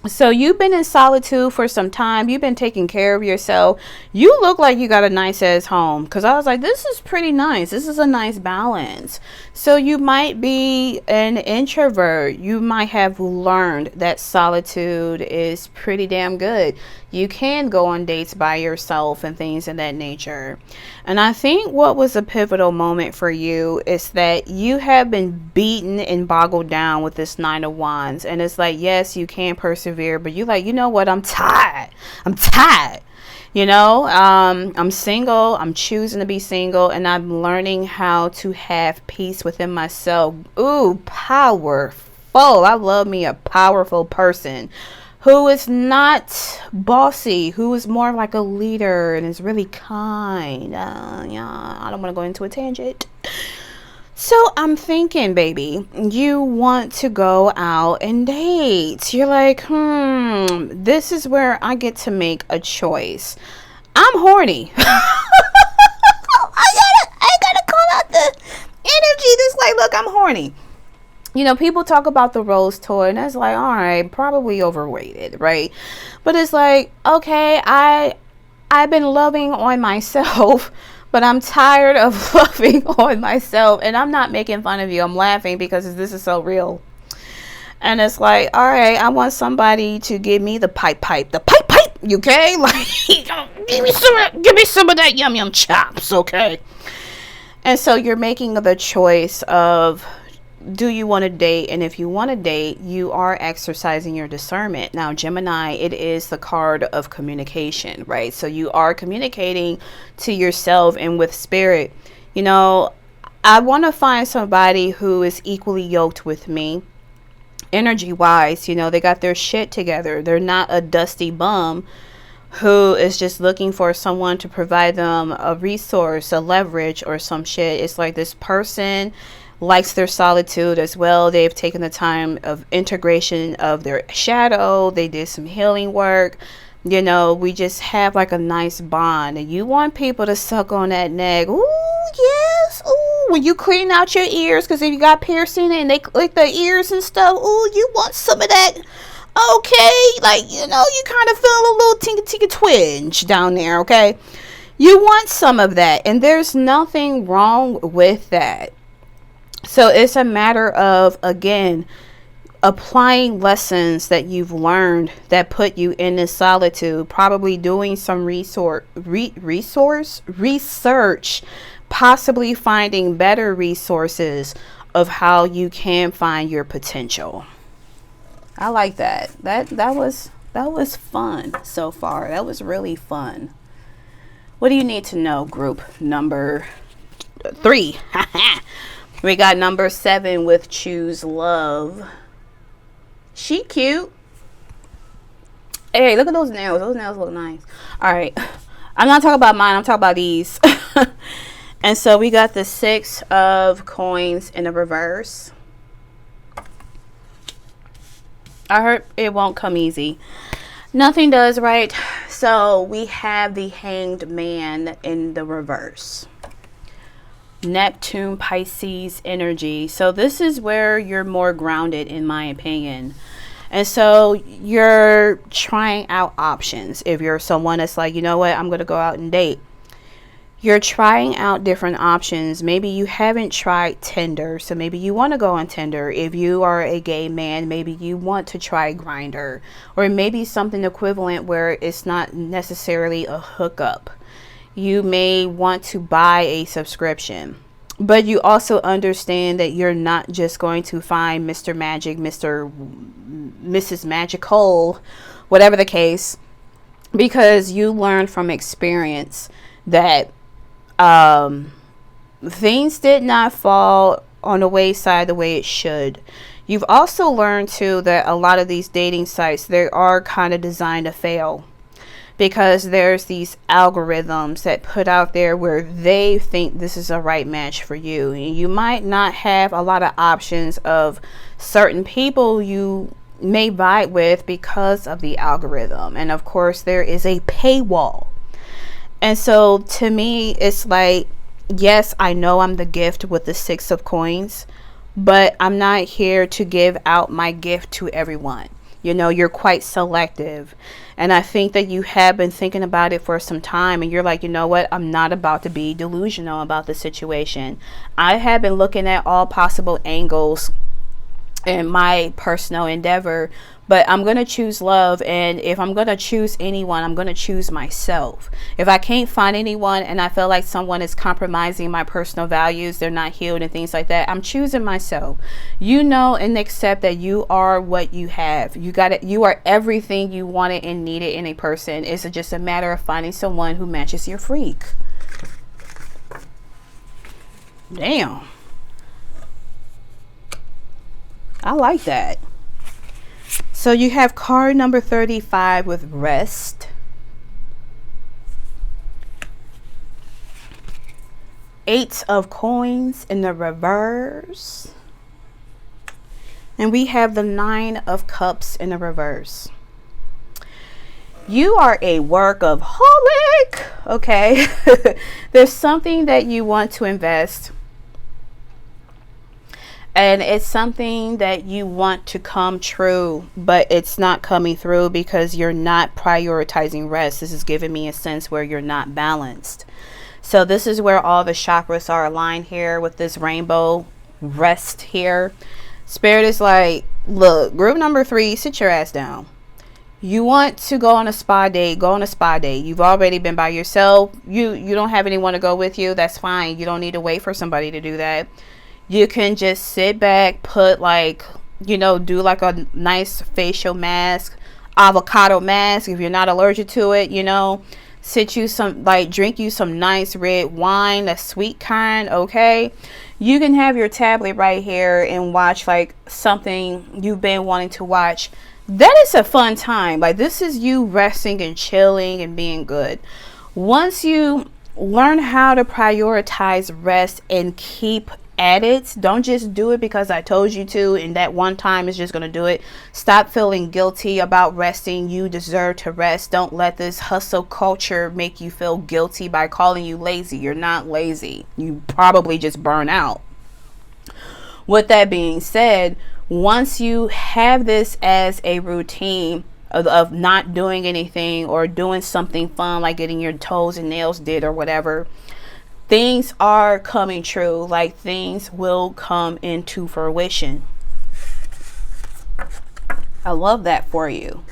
So you've been in solitude for some time. You've been taking care of yourself. You look like you got a nice ass home, because I was like, this is pretty nice. This is a nice balance. So you might be an introvert. You might have learned that solitude is pretty damn good. You can go on dates by yourself and things of that nature. And I think what was a pivotal moment for you is that you have been beaten and boggled down with this 9 of Wands. And it's like, yes, you can persevere, but you're like, you know what? I'm tired. You know, I'm single. I'm choosing to be single, and I'm learning how to have peace within myself. Ooh, powerful. I love me a powerful person who is not bossy, who is more like a leader and is really kind. Yeah, I don't want to go into a tangent. So I'm thinking, baby, you want to go out and date. You're like, this is where I get to make a choice. I'm horny. I gotta call out the energy. This like, look, I'm horny. You know, people talk about the rose toy, and that's like, all right, probably overrated, right? But it's like, okay, I've been loving on myself, but I'm tired of loving on myself. And I'm not making fun of you. I'm laughing because this is so real. And it's like, all right, I want somebody to give me the pipe, okay? Like, give me some of that yum chops, okay? And so you're making the choice of, do you want to date? And if you want to date, you are exercising your discernment. Now, Gemini, it is the card of communication, right? So you are communicating to yourself and with spirit. You know, I want to find somebody who is equally yoked with me, energy wise. You know, they got their shit together. They're not a dusty bum who is just looking for someone to provide them a resource, a leverage, or some shit. It's like this person likes their solitude as well. They've taken the time of integration of their shadow. They did some healing work. You know, we just have like a nice bond, and you want people to suck on that neck. Ooh, yes. Ooh, when you clean out your ears, because if you got piercing and they lick their ears and stuff, ooh, you want some of that. Okay, like, you know, you kind of feel a little tinky twinge down there. Okay, you want some of that, and there's nothing wrong with that. So it's a matter of, again, applying lessons that you've learned that put you in this solitude, probably doing some research, possibly finding better resources of how you can find your potential. I like that. That was fun so far. That was really fun. What do you need to know, group number 3? We got number 7 with choose love. She cute. Hey, look at those nails. Those nails look nice. All right. I'm not talking about mine. I'm talking about these. And so we got the 6 of coins in the reverse. I heard it won't come easy. Nothing does, right? So we have the Hanged Man in the reverse. Neptune, Pisces energy. So this is where you're more grounded, in my opinion. And so you're trying out options. If you're someone that's like, you know what, I'm going to go out and date. You're trying out different options. Maybe you haven't tried Tinder, so maybe you want to go on Tinder. If you are a gay man, maybe you want to try Grindr, or maybe something equivalent where it's not necessarily a hookup. You may want to buy a subscription, but you also understand that you're not just going to find Mr. Magic, Mrs. Magical, whatever the case, because you learn from experience that things did not fall on the wayside the way it should. You've also learned too that a lot of these dating sites, they are kind of designed to fail, because there's these algorithms that put out there where they think this is a right match for you, and you might not have a lot of options of certain people you may vibe with because of the algorithm. And of course there is a paywall. And so to me, it's like, yes, I know I'm the gift with the 6 of coins, but I'm not here to give out my gift to everyone. You know, you're quite selective. And I think that you have been thinking about it for some time, and you're like, you know what, I'm not about to be delusional about the situation. I have been looking at all possible angles in my personal endeavor, but I'm going to choose love. And if I'm going to choose anyone, I'm going to choose myself. If I can't find anyone and I feel like someone is compromising my personal values, they're not healed and things like that, I'm choosing myself. You know and accept that you are what you have. You are everything you wanted and needed in a person. It's just a matter of finding someone who matches your freak. Damn. I like that. So you have card number 35 with rest. 8 of coins in the reverse. And we have the 9 of cups in the reverse. You are a workaholic. Okay. There's something that you want to invest, and it's something that you want to come true, but it's not coming through because you're not prioritizing rest. This is giving me a sense where you're not balanced. So this is where all the chakras are aligned here with this rainbow rest here. Spirit is like, look, group number 3, sit your ass down. You want to go on a spa date, go on a spa date. You've already been by yourself. You don't have anyone to go with you. That's fine. You don't need to wait for somebody to do that. You can just sit back, put like, you know, do like a nice facial mask, avocado mask if you're not allergic to it, you know. Drink you some nice red wine, the sweet kind, okay? You can have your tablet right here and watch like something you've been wanting to watch that is a fun time. Like, this is you resting and chilling and being good. Once you learn how to prioritize rest and keep at it, don't just do it because I told you to and that one time is just going to do it. Stop feeling guilty about resting. You deserve to rest. Don't let this hustle culture make you feel guilty by calling you lazy. You're not lazy. You probably just burn out. With that being said, once you have this as a routine of not doing anything or doing something fun like getting your toes and nails did or whatever, things are coming true. Like, things will come into fruition. I love that for you.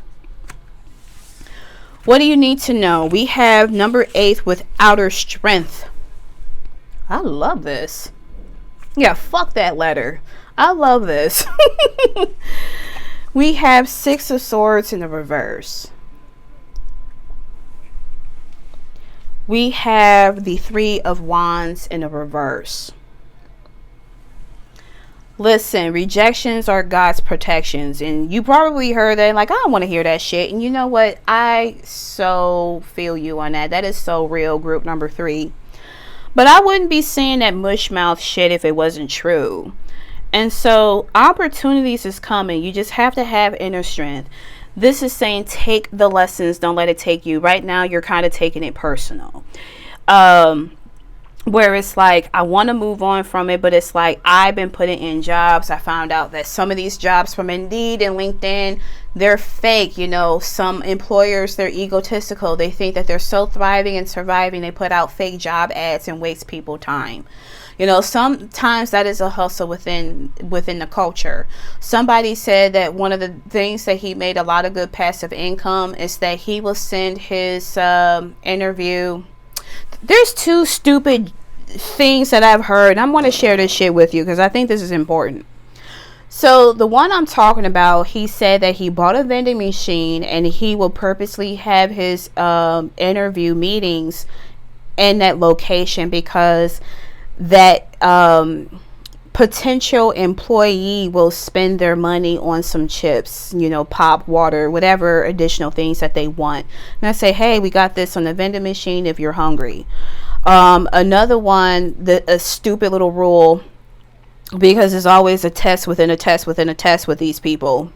What do you need to know? We have number 8 with outer strength. I love this. Yeah, fuck that letter. I love this. We have 6 of Swords in the reverse. We have the 3 of Wands in the reverse. Listen, rejections are God's protections. And you probably heard that, like, I don't want to hear that shit. And you know what? I so feel you on that. That is so real, group number 3. But I wouldn't be saying that mushmouth shit if it wasn't true. And so opportunities is coming. You just have to have inner strength. This is saying take the lessons. Don't let it take you. Right now, you're kind of taking it personal. Where it's like, I want to move on from it, but it's like, I've been putting in jobs. I found out that some of these jobs from Indeed and LinkedIn, they're fake. You know, some employers, they're egotistical. They think that they're so thriving and surviving. They put out fake job ads and waste people time. You know, sometimes that is a hustle within the culture. Somebody said that one of the things that he made a lot of good passive income is that he will send his interview. There's 2 stupid things that I've heard. I'm going to share this shit with you because I think this is important. So the one I'm talking about, he said that he bought a vending machine and he will purposely have his interview meetings in that location because that potential employee will spend their money on some chips, you know, pop, water, whatever additional things that they want. And I say, hey, we got this on the vending machine if you're hungry. Another one, a stupid little rule, because there's always a test within a test within a test with these people.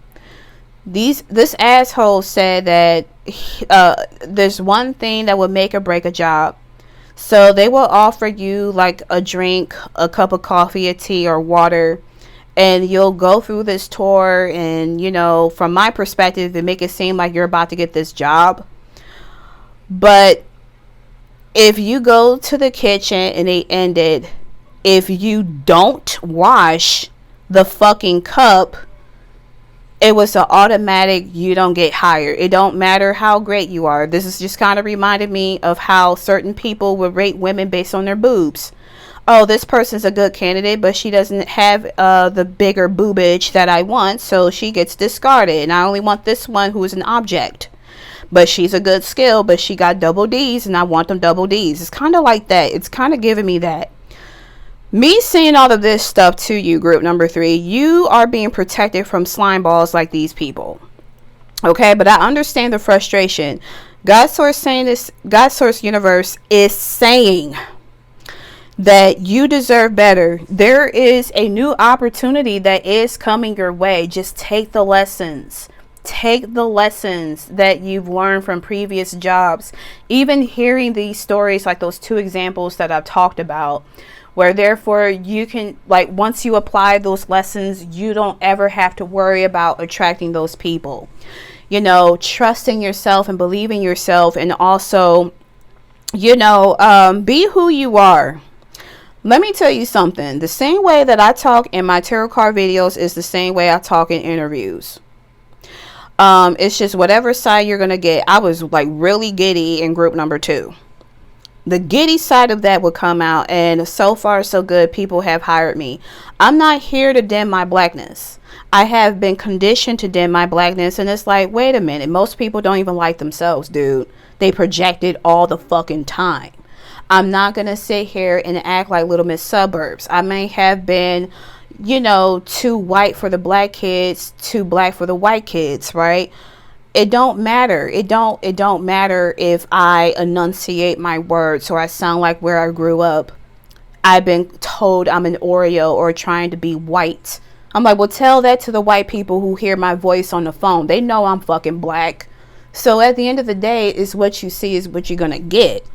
This asshole said that there's one thing that would make or break a job. So they will offer you like a drink, a cup of coffee, a tea, or water, and you'll go through this tour. And, you know, from my perspective, they make it seem like you're about to get this job. But if you go to the kitchen and they ended, if you don't wash the fucking cup, it was an automatic, you don't get hired. It don't matter how great you are. This is just kind of reminded me of how certain people would rate women based on their boobs. Oh, this person's a good candidate, but she doesn't have the bigger boobage that I want, so she gets discarded. And I only want this one who is an object. But she's a good skill, but she got double D's, and I want them double D's. It's kind of like that. It's kind of giving me that. Me saying all of this stuff to you, group number 3, you are being protected from slime balls like these people. Okay, but I understand the frustration. God Source saying this, God Source Universe is saying that you deserve better. There is a new opportunity that is coming your way. Just take the lessons. Take the lessons that you've learned from previous jobs. Even hearing these stories, like those 2 examples that I've talked about, where therefore you can, like, once you apply those lessons, you don't ever have to worry about attracting those people. You know, trusting yourself and believing yourself, and also, you know, be who you are. Let me tell you something. The same way that I talk in my tarot card videos is the same way I talk in interviews. It's just whatever side you're going to get. I was like really giddy in group number 2. The giddy side of that would come out, and so far so good. People have hired me. I'm not here to dim my blackness. I have been conditioned to dim my blackness, and it's like, wait a minute. Most people don't even like themselves, dude. They project it all the fucking time. I'm not going to sit here and act like Little Miss Suburbs. I may have been you know, too white for the black kids, too black for the white kids, right? It don't matter. It don't matter if I enunciate my words or I sound like where I grew up. I've been told I'm an Oreo or trying to be white. I'm like, well, tell that to the white people who hear my voice on the phone. They know I'm fucking black. So at the end of the day, it's what you see is what you're gonna get.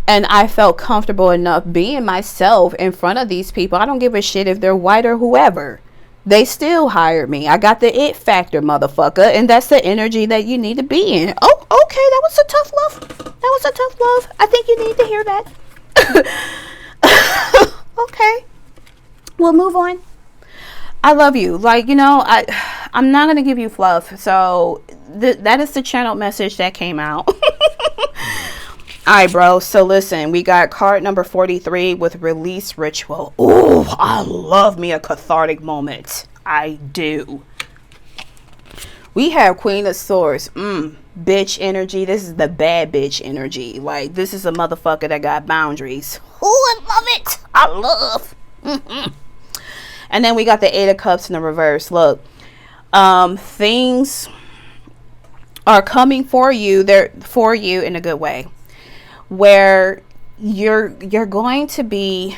And I felt comfortable enough being myself in front of these people. I don't give a shit if they're white or whoever. They still hired me. I got the it factor, motherfucker. And that's the energy that you need to be in. Oh, okay. That was a tough love. That was a tough love. I think you need to hear that. Okay. We'll move on. I love you. Like, you know, I'm not going to give you fluff. So that is the channel message that came out. All right, bro. So listen, we got card number 43 with release ritual. Ooh, I love me a cathartic moment. I do. We have Queen of Swords. Bitch energy. This is the bad bitch energy. Like, this is a motherfucker that got boundaries. Ooh, I love it. I love. And then we got the Eight of Cups in the reverse. Look, things are coming for you. They're for you in a good way, where you're going to be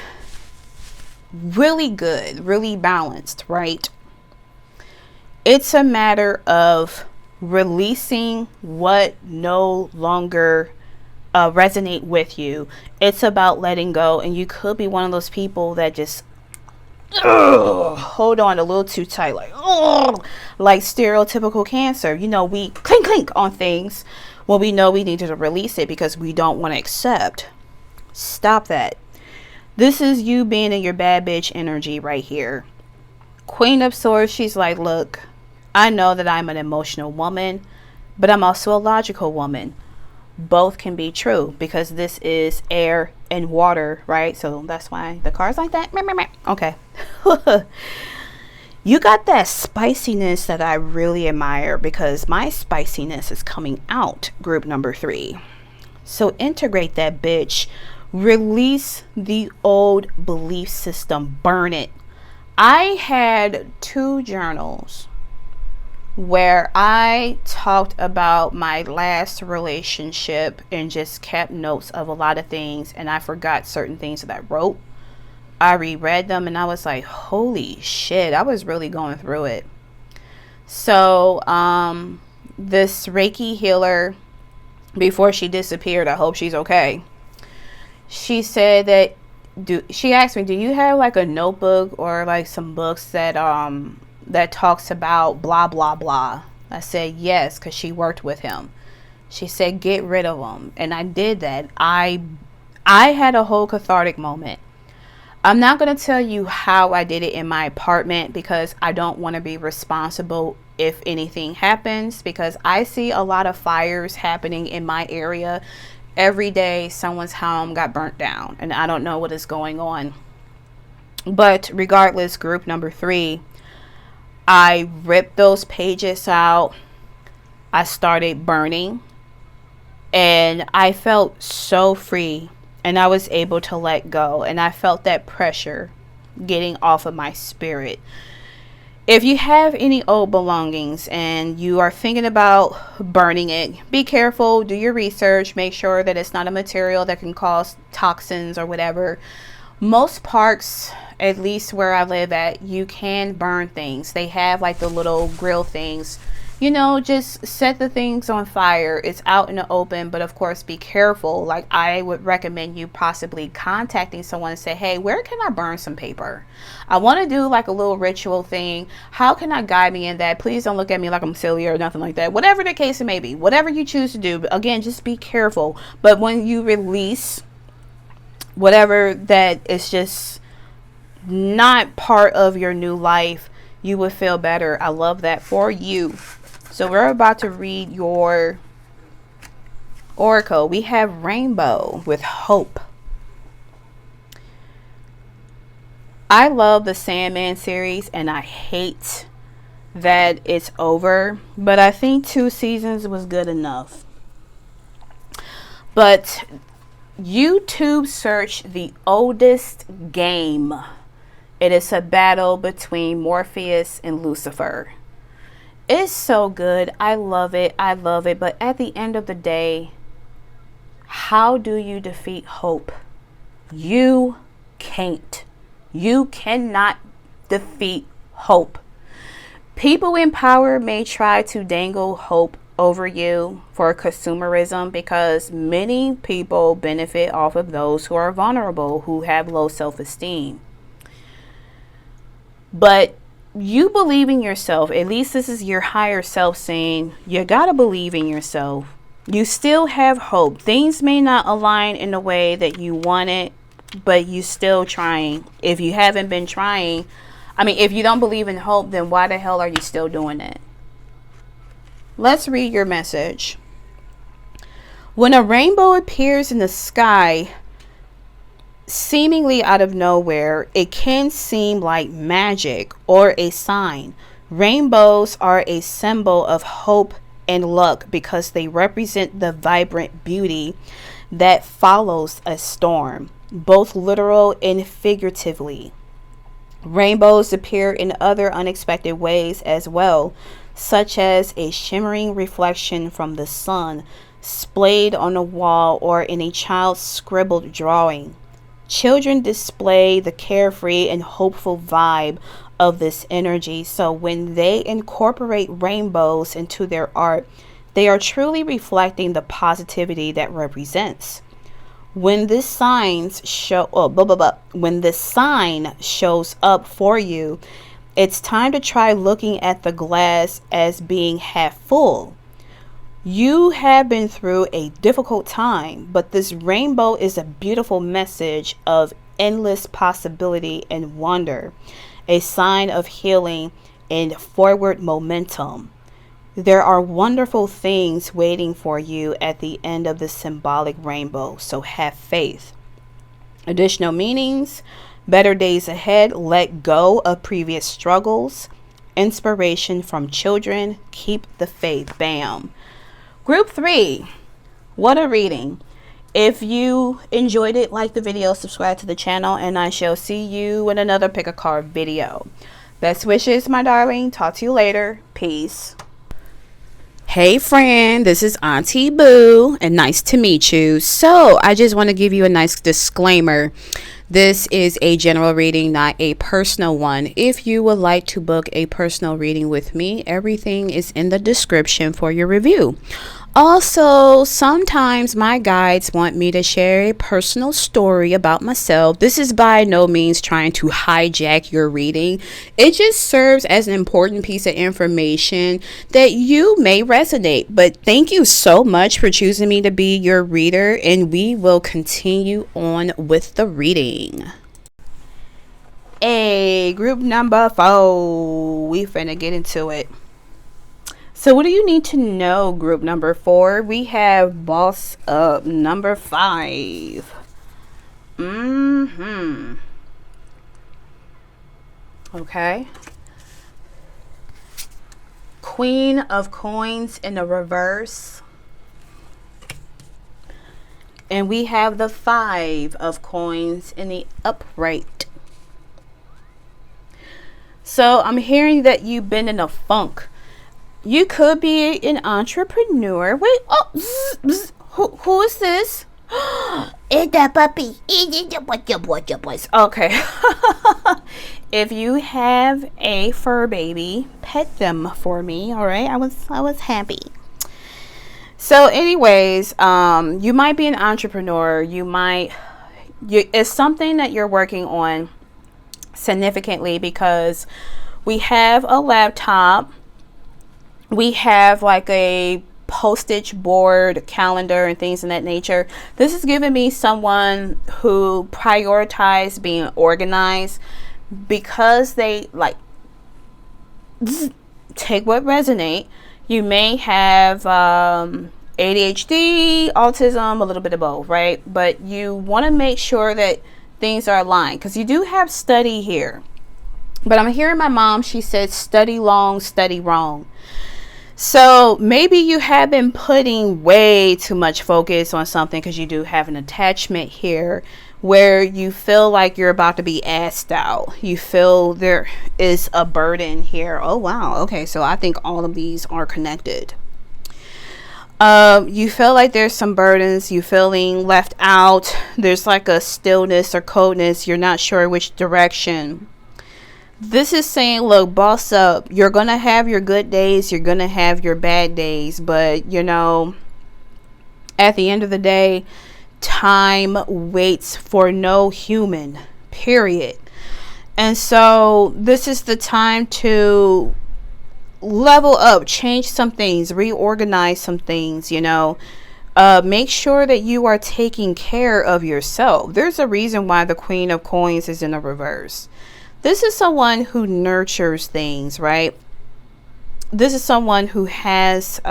really good, really balanced, right? It's a matter of releasing what no longer resonate with you. It's about letting go, and you could be one of those people that just hold on a little too tight, like stereotypical Cancer. You know, we clink clink on things when we know we need to release it because we don't want to accept. Stop that. This is you being in your bad bitch energy right here. Queen of Swords, she's like, look, I know that I'm an emotional woman, but I'm also a logical woman. Both can be true because this is air and water, right? So that's why the card's like that. Okay. You got that spiciness that I really admire, because my spiciness is coming out, group number 3. So integrate that bitch. Release the old belief system. Burn it. I had 2 journals where I talked about my last relationship and just kept notes of a lot of things, and I forgot certain things that I wrote. I reread them and I was like, holy shit, I was really going through it. So this Reiki healer, before she disappeared, I hope she's okay, she said that she asked me, do you have like a notebook or like some books that that talks about blah blah blah? I said yes, because she worked with him. She said get rid of them, and I did that. I had a whole cathartic moment. I'm not going to tell you how I did it in my apartment, because I don't want to be responsible if anything happens, because I see a lot of fires happening in my area. Every day someone's home got burnt down, and I don't know what is going on. But regardless, group number 3, I ripped those pages out. I started burning, and I felt so free, and I was able to let go, and I felt that pressure getting off of my spirit. If you have any old belongings and you are thinking about burning it, be careful, do your research, make sure that it's not a material that can cause toxins or whatever. Most parks, at least where I live at, you can burn things. They have like the little grill things. You know, just set the things on fire. It's out in the open, but of course be careful. Like, I would recommend you possibly contacting someone and say, hey, where can I burn some paper? I want to do like a little ritual thing. How can I guide me in that? Please don't look at me like I'm silly or nothing like that. Whatever the case it may be, whatever you choose to do, again, just be careful. But when you release whatever that is just not part of your new life, you would feel better. I love that for you. So we're about to read your oracle. We have Rainbow with Hope. I love the Sandman series, and I hate that it's over, but I think 2 seasons was good enough. But YouTube search the oldest game. It is a battle between Morpheus and Lucifer. It's so good. I love it. I love it. But at the end of the day, how do you defeat hope? You can't. You cannot defeat hope. People in power may try to dangle hope over you for consumerism, because many people benefit off of those who are vulnerable, who have low self-esteem. But you believe in yourself. At least this is your higher self saying you gotta believe in yourself. You still have hope. Things may not align in the way that you want it, but you still trying. If you haven't been trying, if you don't believe in hope, then why the hell are you still doing it? Let's read your message. When a rainbow appears in the sky, seemingly out of nowhere, it can seem like magic or a sign. Rainbows are a symbol of hope and luck because they represent the vibrant beauty that follows a storm, both literal and figuratively. Rainbows appear in other unexpected ways as well, such as a shimmering reflection from the sun splayed on a wall or in a child's scribbled drawing. Children display the carefree and hopeful vibe of this energy, so when they incorporate rainbows into their art, they are truly reflecting the positivity that represents. When this sign shows up for you, it's time to try looking at the glass as being half full. You have been through a difficult time, but this rainbow is a beautiful message of endless possibility and wonder, a sign of healing and forward momentum. There are wonderful things waiting for you at the end of the symbolic rainbow, so have faith. Additional meanings: better days ahead, let go of previous struggles, inspiration from children, keep the faith. Bam. Group 3, what a reading. If you enjoyed it, like the video, subscribe to the channel, and I shall see you in another pick a card video. Best wishes, my darling. Talk to you later. Peace. Hey friend, this is Auntie Boo, and nice to meet you. So I just want to give you a nice disclaimer. This is a general reading, not a personal one. If you would like to book a personal reading with me, everything is in the description for your review. Also, sometimes my guides want me to share a personal story about myself. This is by no means trying to hijack your reading. It just serves as an important piece of information that you may resonate. But thank you so much for choosing me to be your reader, and we will continue on with the reading. Hey, group number 4. We finna get into it. So what do you need to know, group number 4? We have boss up number 5. Okay. Queen of Coins in the reverse. And we have the 5 of Coins in the upright. So I'm hearing that you've been in a funk. You could be an entrepreneur. Wait, who is this? It's a puppy. It's Okay. If you have a fur baby, pet them for me. All right. I was happy. So anyways, you might be an entrepreneur. It's something that you're working on significantly, because we have a laptop. We have like a postage board, calendar, and things in that nature. This is giving me someone who prioritizes being organized, because they like take what resonate. You may have ADHD, autism, a little bit of both, right? But you want to make sure that things are aligned, because you do have study here. But I'm hearing my mom, she said study long, study wrong. So maybe you have been putting way too much focus on something, because you do have an attachment here where you feel like you're about to be asked out. You feel there is a burden here. Oh, wow. Okay, so I think all of these are connected. You feel like there's some burdens. You feeling left out. There's like a stillness or coldness. You're not sure which direction. This is saying, look, boss up. You're going to have your good days. You're going to have your bad days. But, you know, at the end of the day, time waits for no human, period. And so this is the time to level up, change some things, reorganize some things, you know. Make sure that you are taking care of yourself. There's a reason why the Queen of Coins is in the reverse. This is someone who nurtures things, right? This is someone who has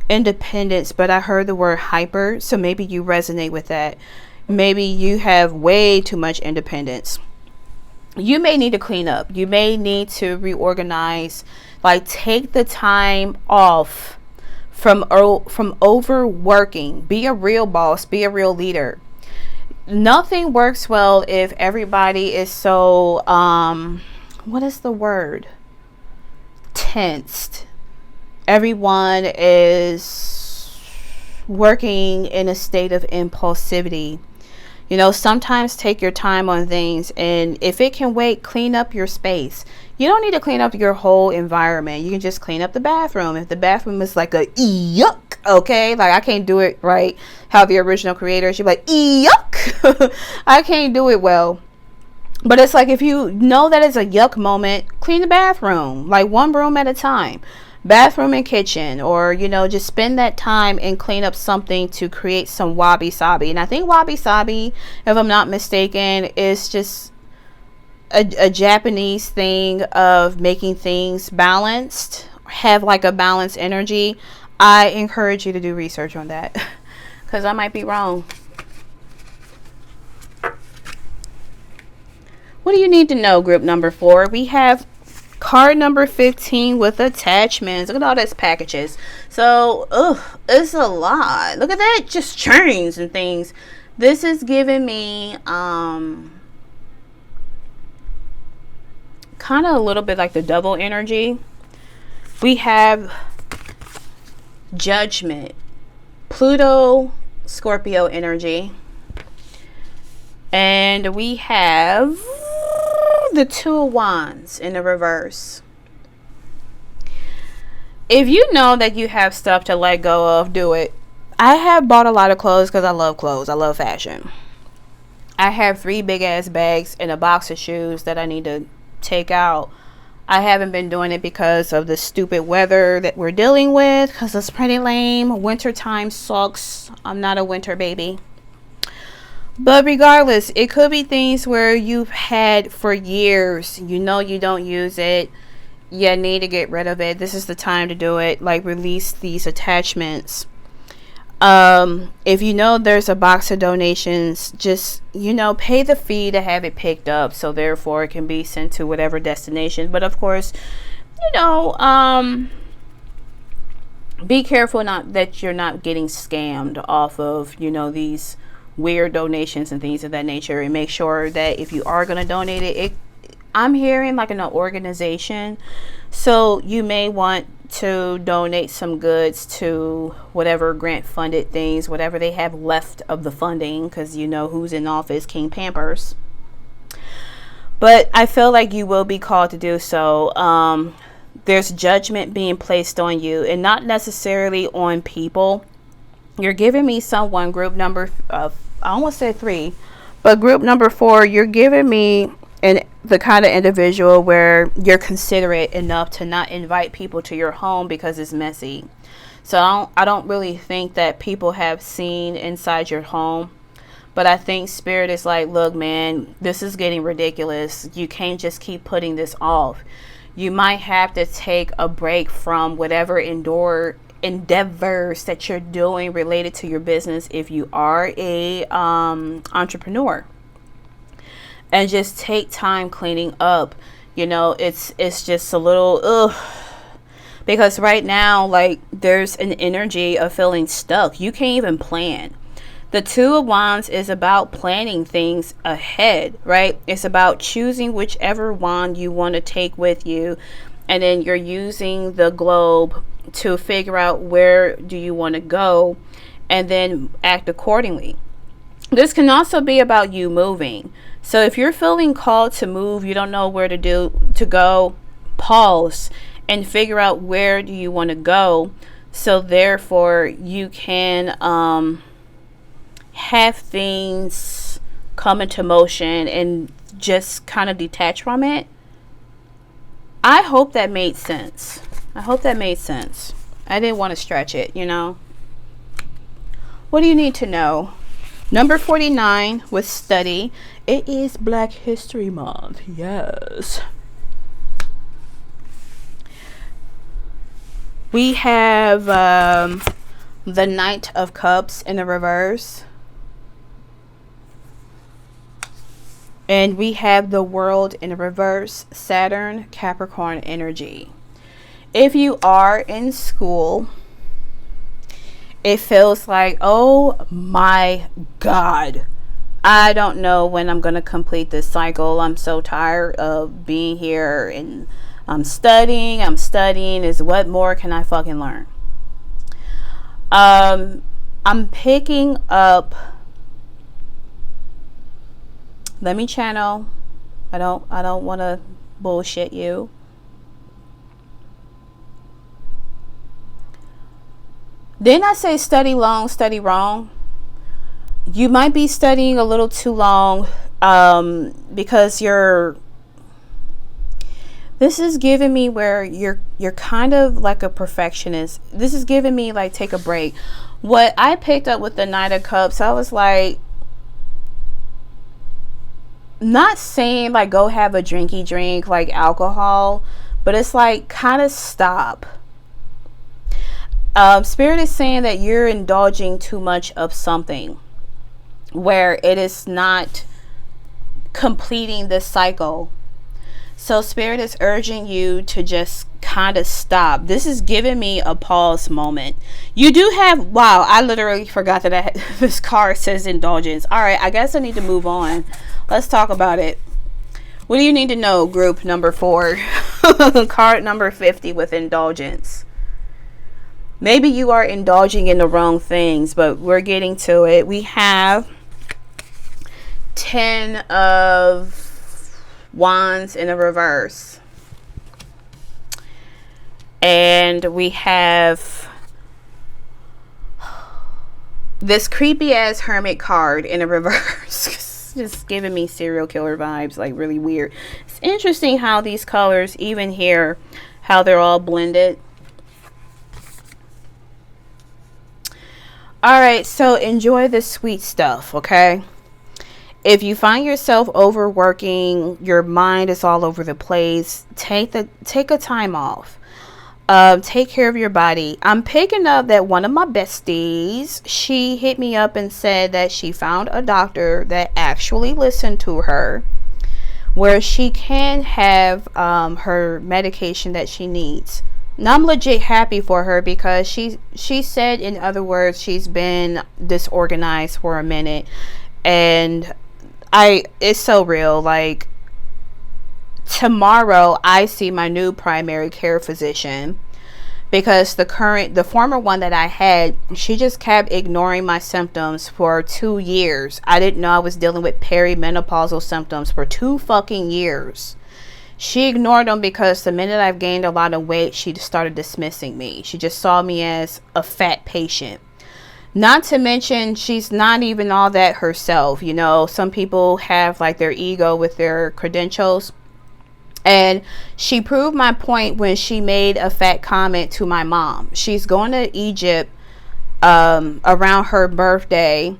independence, but I heard the word hyper, so maybe you resonate with that. Maybe you have way too much independence. You may need to clean up. You may need to reorganize. Like, take the time off from overworking. Be a real boss. Be a real leader. Nothing works well if everybody is so what is the word? Tensed. Everyone is working in a state of impulsivity. You know, sometimes take your time on things, and if it can wait, clean up your space. You don't need to clean up your whole environment. You can just clean up the bathroom. If the bathroom is like a yuck, okay, like I can't do it right how the original creator, she'd be like, yuck. I can't do it well. But it's like, if you know that it's a yuck moment, clean the bathroom, like one room at a time. Bathroom and kitchen, or, you know, just spend that time and clean up something to create some wabi sabi. And I think wabi sabi, if I'm not mistaken, is just a Japanese thing of making things balanced, have like a balanced energy. I encourage you to do research on that because I might be wrong. What do you need to know, group number 4? We have card number 15 with attachments. Look at all these packages. So, it's a lot. Look at that, just chains and things. This is giving me kind of a little bit like the double energy. We have Judgment, Pluto, Scorpio energy. And we have the Two of Wands in the reverse. If you know that you have stuff to let go of, do it. I have bought a lot of clothes because I love clothes. I love fashion. I have 3 big ass bags and a box of shoes that I need to take out. I haven't been doing it because of the stupid weather that we're dealing with, because it's pretty lame. Winter time sucks. I'm not a winter baby. But regardless, it could be things where you've had for years, you know you don't use it, you need to get rid of it. This is the time to do it. Like, release these attachments. If you know there's a box of donations, just, you know, pay the fee to have it picked up, so therefore it can be sent to whatever destination. But of course, you know, be careful that you're not getting scammed off of, you know, these weird donations and things of that nature. And make sure that if you are going to donate it, I'm hearing like an organization, so you may want to donate some goods to whatever grant funded things, whatever they have left of the funding, because you know who's in office, King Pampers. But I feel like you will be called to do so. There's judgment being placed on you, and not necessarily on people. You're giving me someone, group number, I almost said 3, but group number 4, you're giving me the kind of individual where you're considerate enough to not invite people to your home because it's messy. So I don't really think that people have seen inside your home. But I think Spirit is like, look, man, this is getting ridiculous. You can't just keep putting this off. You might have to take a break from whatever endeavors that you're doing related to your business if you are a entrepreneur, and just take time cleaning up. You know, it's just a little because right now, like, there's an energy of feeling stuck. You can't even plan. The Two of Wands is about planning things ahead, right? It's about choosing whichever wand you want to take with you, and then you're using the globe to figure out where do you want to go and then act accordingly. This can also be about you moving. So if you're feeling called to move, you don't know where to go, pause and figure out where do you want to go, so therefore you can have things come into motion and just kind of detach from it. I hope that made sense. I didn't want to stretch it, you know. What do you need to know? Number 49 with study. It is Black History Month. Yes. We have the Knight of Cups in the reverse. And we have the World in the reverse. Saturn, Capricorn energy. If you are in school, it feels like, oh my God, I don't know when I'm going to complete this cycle. I'm so tired of being here and I'm studying. Is what more can I fucking learn? I'm picking up, let me channel. I don't want to bullshit you. Didn't I say study long, study wrong? You might be studying a little too long because this is giving me where you're kind of like a perfectionist. This is giving me like, take a break. What I picked up with the Knight of Cups, I was like, not saying like go have a drinky drink like alcohol, but it's like kind of stop. Spirit is saying that you're indulging too much of something where it is not completing this cycle. So Spirit is urging you to just kind of stop. This is giving me a pause moment. You do have, wow, I literally forgot that this card says indulgence. All right, I guess I need to move on. Let's talk about it. What do you need to know, group number 4? Card number 50 with indulgence. Maybe you are indulging in the wrong things, but we're getting to it. We have 10 of Wands in the reverse. And we have this creepy ass Hermit card in the reverse. Just giving me serial killer vibes, like really weird. It's interesting how these colors, even here, how they're all blended. Alright, so enjoy the sweet stuff, okay? If you find yourself overworking, your mind is all over the place, take a time off. Take care of your body. I'm picking up that one of my besties, she hit me up and said that she found a doctor that actually listened to her, where she can have her medication that she needs. Now I'm legit happy for her because she said, in other words, she's been disorganized for a minute, and it's so real. Like tomorrow I see my new primary care physician because the former one that I had, she just kept ignoring my symptoms for 2 years. I didn't know I was dealing with perimenopausal symptoms for 2 fucking years. She ignored them because the minute I've gained a lot of weight, she started dismissing me. She just saw me as a fat patient. Not to mention, she's not even all that herself. You know, some people have like their ego with their credentials. And she proved my point when she made a fat comment to my mom. She's going to Egypt around her birthday.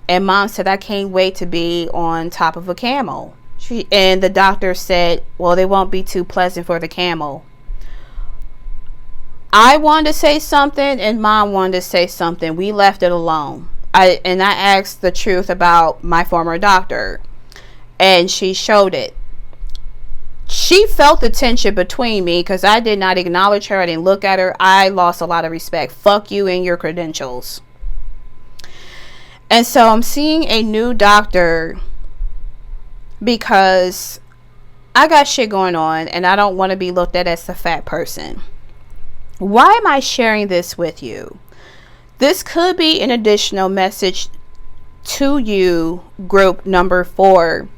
And mom said, I can't wait to be on top of a camel. And the doctor said, well, they won't be too pleasant for the camel. I wanted to say something and mom wanted to say something. We left it alone. I asked the truth about my former doctor, and she showed it. She felt the tension between me because I did not acknowledge her. I didn't look at her. I lost a lot of respect. Fuck you and your credentials. And so I'm seeing a new doctor because I got shit going on and I don't want to be looked at as the fat person. Why am I sharing this with you? This could be an additional message to you, group number 4,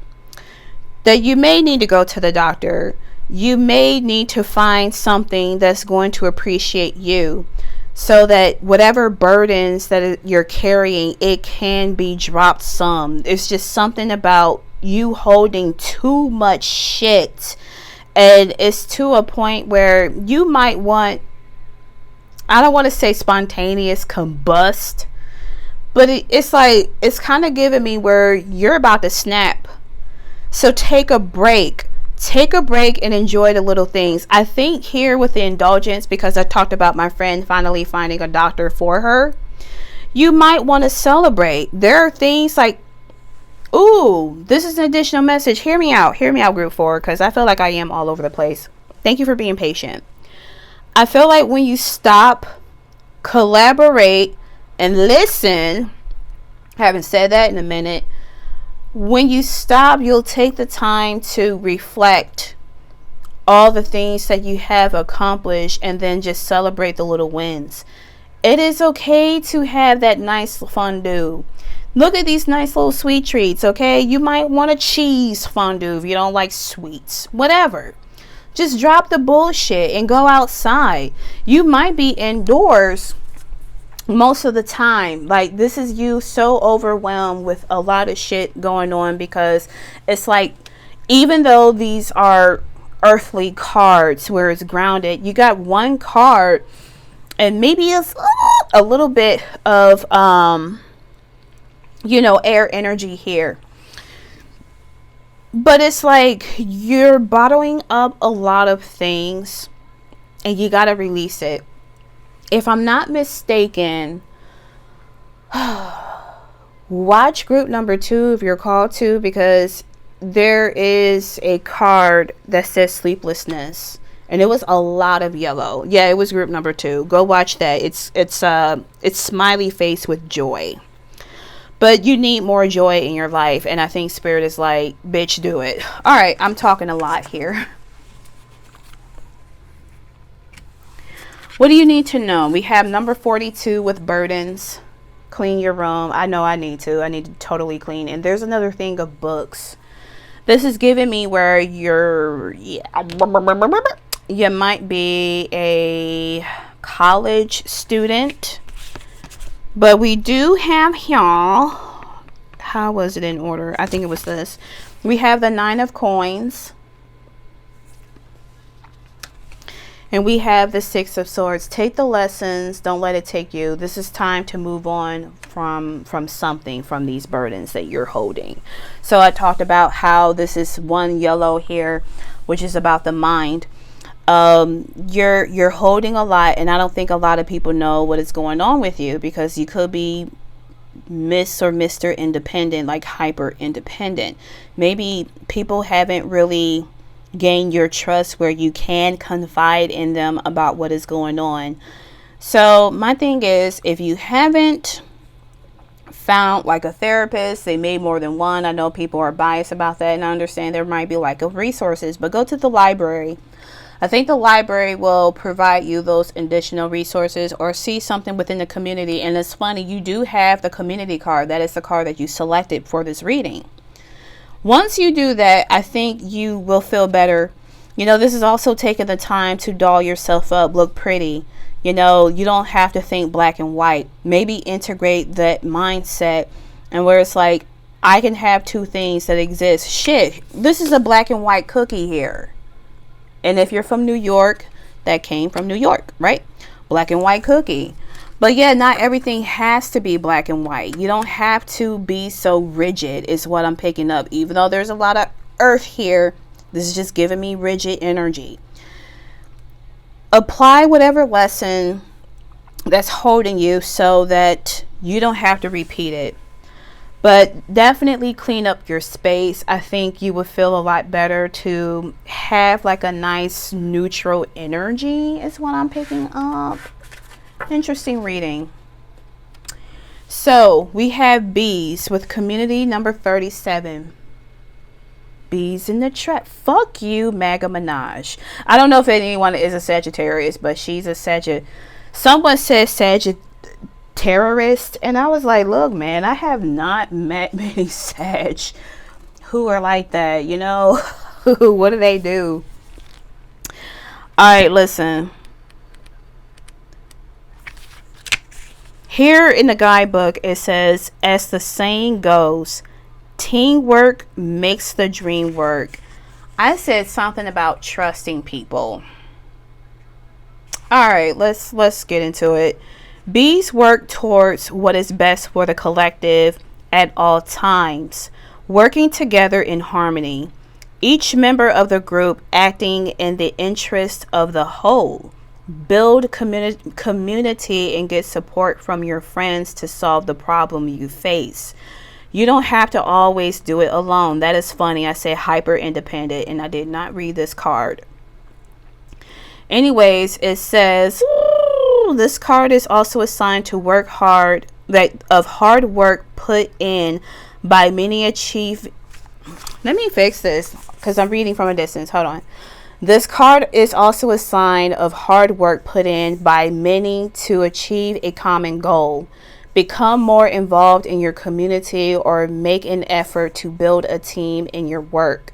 that you may need to go to the doctor. You may need to find something that's going to appreciate you so that whatever burdens that you're carrying, it can be dropped some. It's just something about you holding too much shit, and it's to a point where you might want, I don't want to say spontaneous combust, but it's like, it's kind of giving me where you're about to snap. So take a break. Take a break and enjoy the little things. I think here with the indulgence, because I talked about my friend finally finding a doctor for her, you might want to celebrate. There are things like, ooh, this is an additional message. Hear me out, group 4, because I feel like I am all over the place. Thank you for being patient. I feel like when you stop, collaborate, and listen, haven't said that in a minute. When you stop, you'll take the time to reflect all the things that you have accomplished and then just celebrate the little wins. It is okay to have that nice fondue. Look at these nice little sweet treats, okay? You might want a cheese fondue if you don't like sweets. Whatever. Just drop the bullshit and go outside. You might be indoors most of the time. Like, this is you so overwhelmed with a lot of shit going on, because it's like, even though these are earthly cards where it's grounded, you got one card and maybe it's a little bit of air energy here, but it's like you're bottling up a lot of things and you got to release it. If I'm not mistaken, watch group number 2 if you're called to, because there is a card that says sleeplessness, and it was a lot of yellow. Yeah, it was group number 2. Go watch that. It's smiley face with joy. But you need more joy in your life, and I think Spirit is like, bitch, do it. All right, I'm talking a lot here. What do you need to know? We have number 42 with burdens. Clean your room. I know I need to. I need to totally clean. And there's another thing of books. This is giving me where you might be a college student. But we do have y'all. How was it in order? I think it was this. We have the 9 of coins. And we have the 6 of swords. Take the lessons. Don't let it take you. This is time to move on from something, from these burdens that you're holding. So I talked about how this is one yellow here, which is about the mind. You're holding a lot, and I don't think a lot of people know what is going on with you, because you could be Miss or Mr. Independent, like hyper independent. Maybe people haven't really gain your trust where you can confide in them about what is going on. So my thing is, if you haven't found like a therapist, they made more than one. I know people are biased about that, and I understand there might be lack of resources, but go to the library. I think the library will provide you those additional resources, or see something within the community. And it's funny, you do have the community card. That is the card that you selected for this reading. Once you do that, I think you will feel better. This is also taking the time to doll yourself up, look pretty. You don't have to think black and white. Maybe integrate that mindset, and where it's like, I can have two things that exist. Shit, this is a black and white cookie here. And if you're from New York, that came from New York, right? Black and white cookie. But yeah, not everything has to be black and white. You don't have to be so rigid, is what I'm picking up. Even though there's a lot of earth here, this is just giving me rigid energy. Apply whatever lesson that's holding you so that you don't have to repeat it. But definitely clean up your space. I think you would feel a lot better to have like a nice neutral energy, is what I'm picking up. Interesting reading. So we have bees with community number 37. Bees in the trap. Fuck you, Maga Minaj. I don't know if anyone is a Sagittarius, but she's a Sagittarius. Someone said Sagittarius, and I was like, look, man, I have not met many Sag who are like that, you know? What do they do? Alright, listen. Here in the guidebook, it says, as the saying goes, teamwork makes the dream work. I said something about trusting people. Alright, let's get into it. Bees work towards what is best for the collective at all times, working together in harmony. Each member of the group acting in the interest of the whole. Build community and get support from your friends to solve the problem you face. You don't have to always do it alone. That is funny. I said hyper independent and I did not read this card. Anyways, it says this card is also assigned to work hard, that of hard work put in by many achieve. Let me fix this because I'm reading from a distance. Hold on. This card is also a sign of hard work put in by many to achieve a common goal. Become more involved in your community or make an effort to build a team in your work.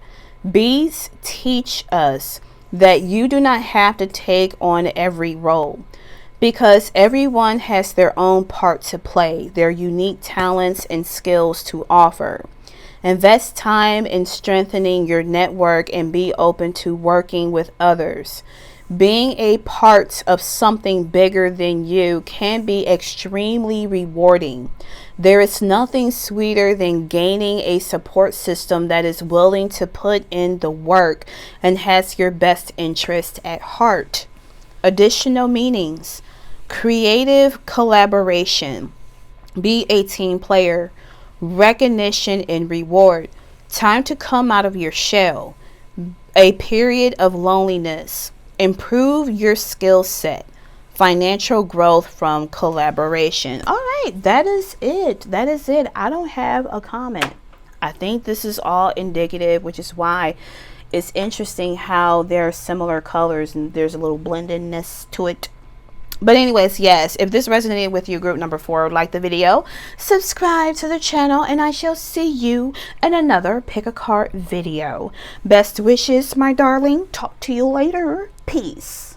Bees teach us that you do not have to take on every role because everyone has their own part to play, their unique talents and skills to offer. Invest time in strengthening your network and be open to working with others. Being a part of something bigger than you can be extremely rewarding. There is nothing sweeter than gaining a support system that is willing to put in the work and has your best interest at heart. Additional meanings: creative collaboration. Be a team player. Recognition and reward. Time to come out of your shell. A period of loneliness. Improve your skill set. Financial growth from collaboration. All right, that is it. I don't have a comment. I think this is all indicative, which is why it's interesting how there are similar colors and there's a little blendedness to it. But anyways, yes, if this resonated with you, group number 4, like the video, subscribe to the channel, and I shall see you in another pick a card video. Best wishes, my darling. Talk to you later. Peace.